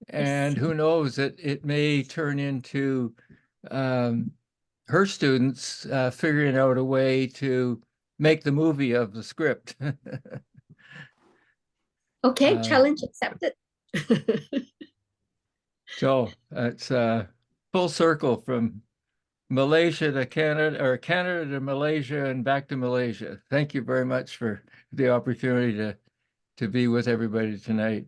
And who knows, it may turn into her students figuring out a way to make the movie of the script. Okay, challenge accepted. So it's full circle from Malaysia to Canada, or Canada to Malaysia and back to Malaysia. Thank you very much for the opportunity to be with everybody tonight.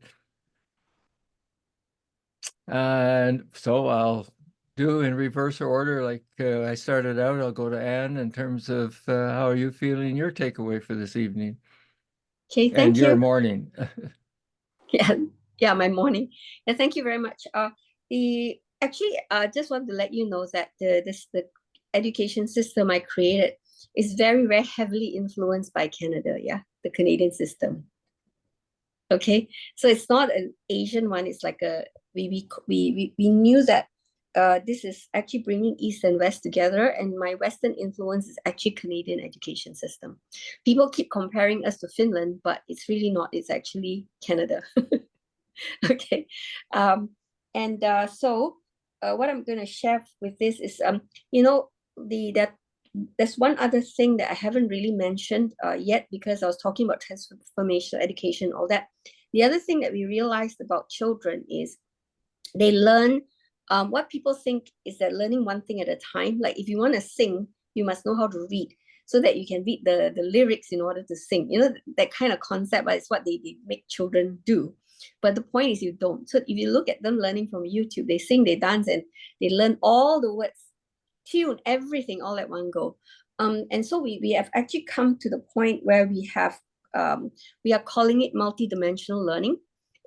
And so I'll do in reverse order, like I started out. I'll go to Anne in terms of how are you feeling, your takeaway for this evening Okay, and thank your you. morning. Yeah, my morning. Yeah, thank you very much. Just want to let you know that the education system I created is very, very heavily influenced by Canada. Yeah, the Canadian system. Okay, so it's not an Asian one. It's like we knew that this is actually bringing East and West together, and my Western influence is actually Canadian education system. People keep comparing us to Finland, but it's really not. It's actually Canada. Okay, so what I'm going to share with this is there's one other thing that I haven't really mentioned yet, because I was talking about transformational education, all that. The other thing that we realized about children is they learn what people think is that learning one thing at a time. Like if you want to sing, you must know how to read so that you can read the lyrics in order to sing. You know, that kind of concept, but it's what they make children do. But the point is you don't. So if you look at them learning from YouTube, they sing, they dance, and they learn all the words, tune, everything all at one go. And so we have actually come to the point where we are calling it multidimensional learning.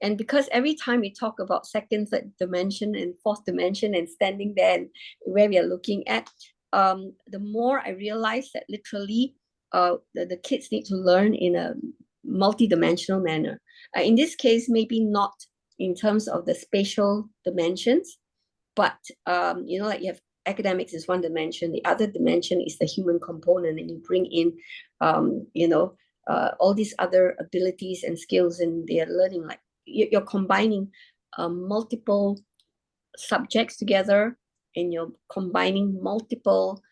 And because every time we talk about second, third dimension and fourth dimension and standing there and where we are looking at, the more I realize that literally the kids need to learn in a multidimensional manner. In this case, maybe not in terms of the spatial dimensions, but like you have academics is one dimension. The other dimension is the human component, and you bring in, all these other abilities and skills, and they are learning. Like you're combining multiple subjects together, and you're combining multiple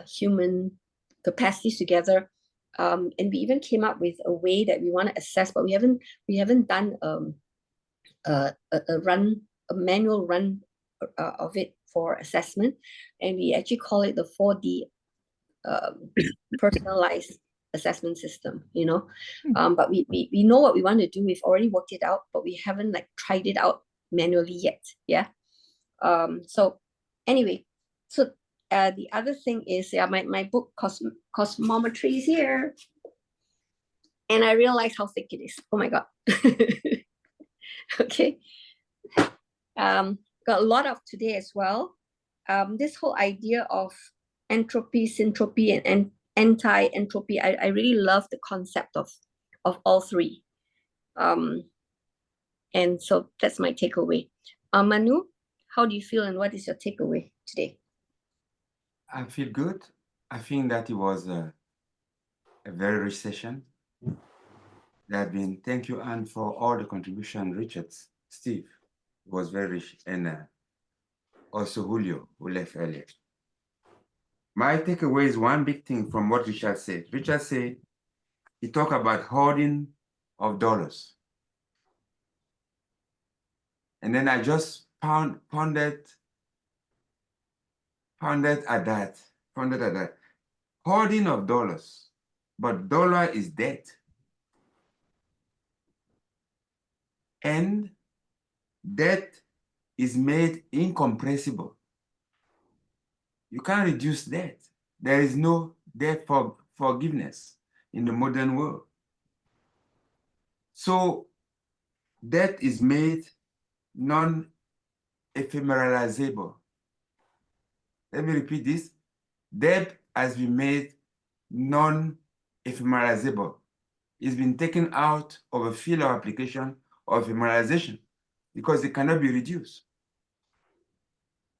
human capacities together. And we even came up with a way that we want to assess, but we haven't done a manual run of it for assessment, and we actually call it the 4D personalized assessment system. But we know what we want to do. We've already worked it out, but we haven't tried it out manually yet. Yeah. So anyway, so the other thing is, my book Cosmometry is here, and I realized how thick it is. Oh my god. Okay. Got a lot of today as well. This whole idea of entropy, syntropy, and anti-entropy, I really love the concept of all three. And so that's my takeaway. Manu, how do you feel, and what is your takeaway today? I feel good. I think that it was a very rich session. Thank you, Anne, for all the contribution. Richard, Steve, it was very rich, and also Julio, who left earlier. My takeaway is one big thing from what Richard said. Richard said he talked about hoarding of dollars. And then I just pondered at that. Hoarding of dollars, but dollar is debt. And debt is made incompressible. You can't reduce debt. There is no debt for forgiveness in the modern world. So debt is made non-ephemeralizable. Let me repeat this. Debt has been made non-ephemeralizable. It's been taken out of a field of application of ephemeralization because it cannot be reduced.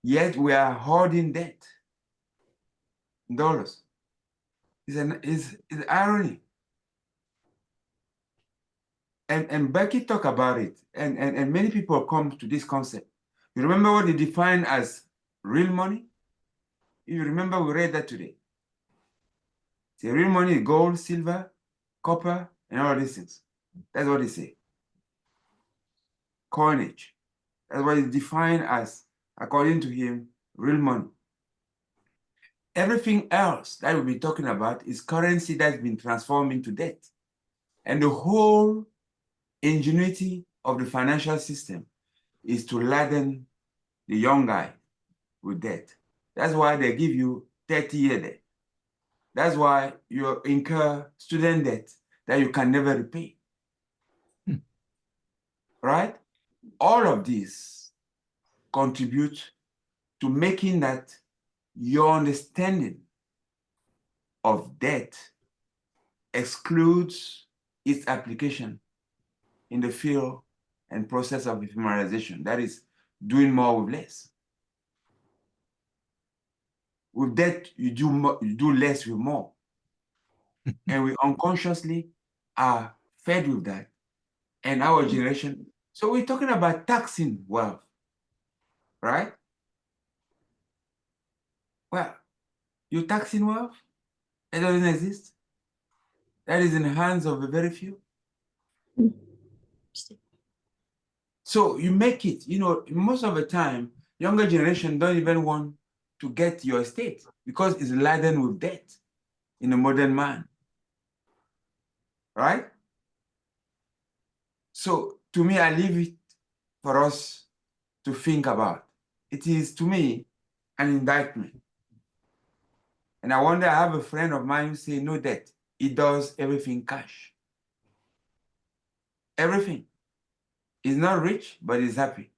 Yet we are hoarding debt in dollars. is irony. And Becky talked about it, and many people come to this concept. You remember what they define as real money? You remember we read that today. The real money is gold, silver, copper, and all these things. That's what they say. Coinage. That's what is defined as, according to him, real money. Everything else that we'll be talking about is currency that's been transformed into debt. And the whole ingenuity of the financial system is to laden the young guy with debt. That's why they give you 30-year debt. That's why you incur student debt that you can never repay. Right? All of these contribute to making that your understanding of debt excludes its application in the field and process of ephemeralization. That is doing more with less. With debt, you do more, you do less with more. And we unconsciously are fed with that. And our generation, so we're talking about taxing wealth, right? Well, you're taxing wealth? It doesn't exist. That is in the hands of a very few. So you make it, most of the time, younger generation don't even want to get your estate because it's laden with debt in a modern man, right? So to me, I leave it for us to think about. It is, to me, an indictment. And I wonder, I have a friend of mine who say no debt. He does everything cash. Everything. He's not rich, but he's happy.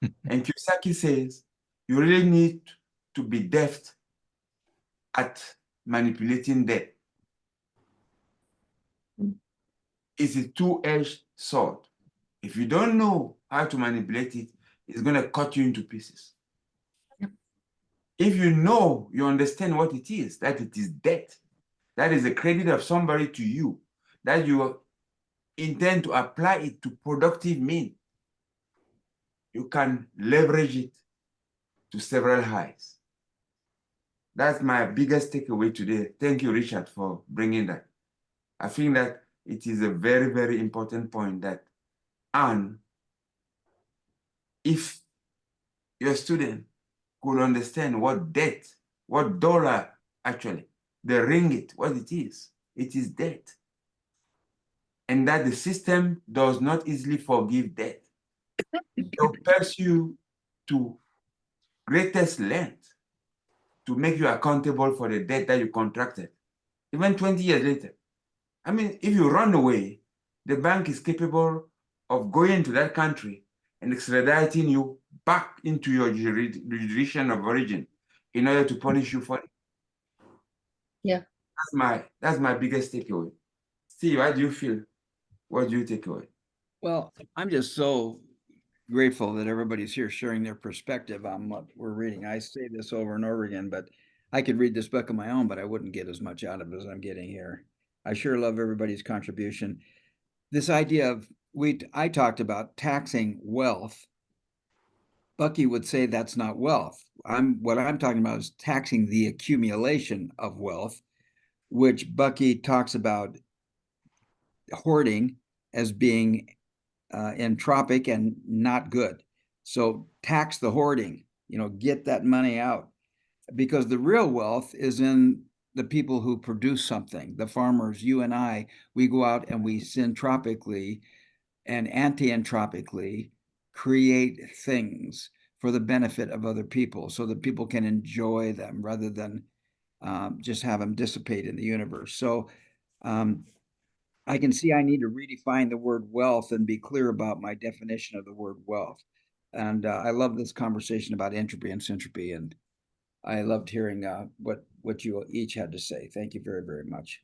And Kiyosaki says, you really need to be deft at manipulating debt. It's a two-edged sword. If you don't know how to manipulate it, it's going to cut you into pieces. Yep. If you understand what it is, that it is debt, that is a credit of somebody to you, that you intend to apply it to productive means, you can leverage it to several highs. That's my biggest takeaway today. Thank you, Richard, for bringing that. I think that it is a very, very important point that, and if your student could understand what debt, what dollar actually, the ringgit, what it is debt. And that the system does not easily forgive debt. It will pursue to greatest length to make you accountable for the debt that you contracted, even 20 years later. I mean, if you run away, the bank is capable of going to that country and extraditing you back into your jurisdiction of origin in order to punish you for it. Yeah. That's my biggest takeaway. Steve, how do you feel? What do you take away? Well, I'm just so grateful that everybody's here sharing their perspective on what we're reading. I say this over and over again, but I could read this book on my own, but I wouldn't get as much out of it as I'm getting here. I sure love everybody's contribution. This idea of I talked about taxing wealth. Bucky would say that's not wealth. What I'm talking about is taxing the accumulation of wealth, which Bucky talks about hoarding as being entropic and not good. So tax the hoarding, get that money out, because the real wealth is in the people who produce something, the farmers. You and I, we go out and we syntropically and anti-entropically create things for the benefit of other people so that people can enjoy them rather than just have them dissipate in the universe. So I can see I need to redefine the word wealth and be clear about my definition of the word wealth. And I love this conversation about entropy and syntropy, and I loved hearing what you each had to say. Thank you very, very much.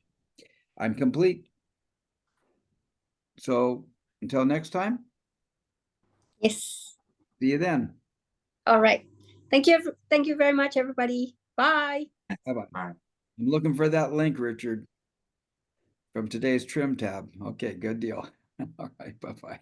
I'm complete. So until next time, Yes. see you then. All right. Thank you. Thank you very much, everybody. Bye. Bye-bye. Bye. I'm looking for that link, Richard, from today's trim tab. Okay, good deal. All right, bye-bye.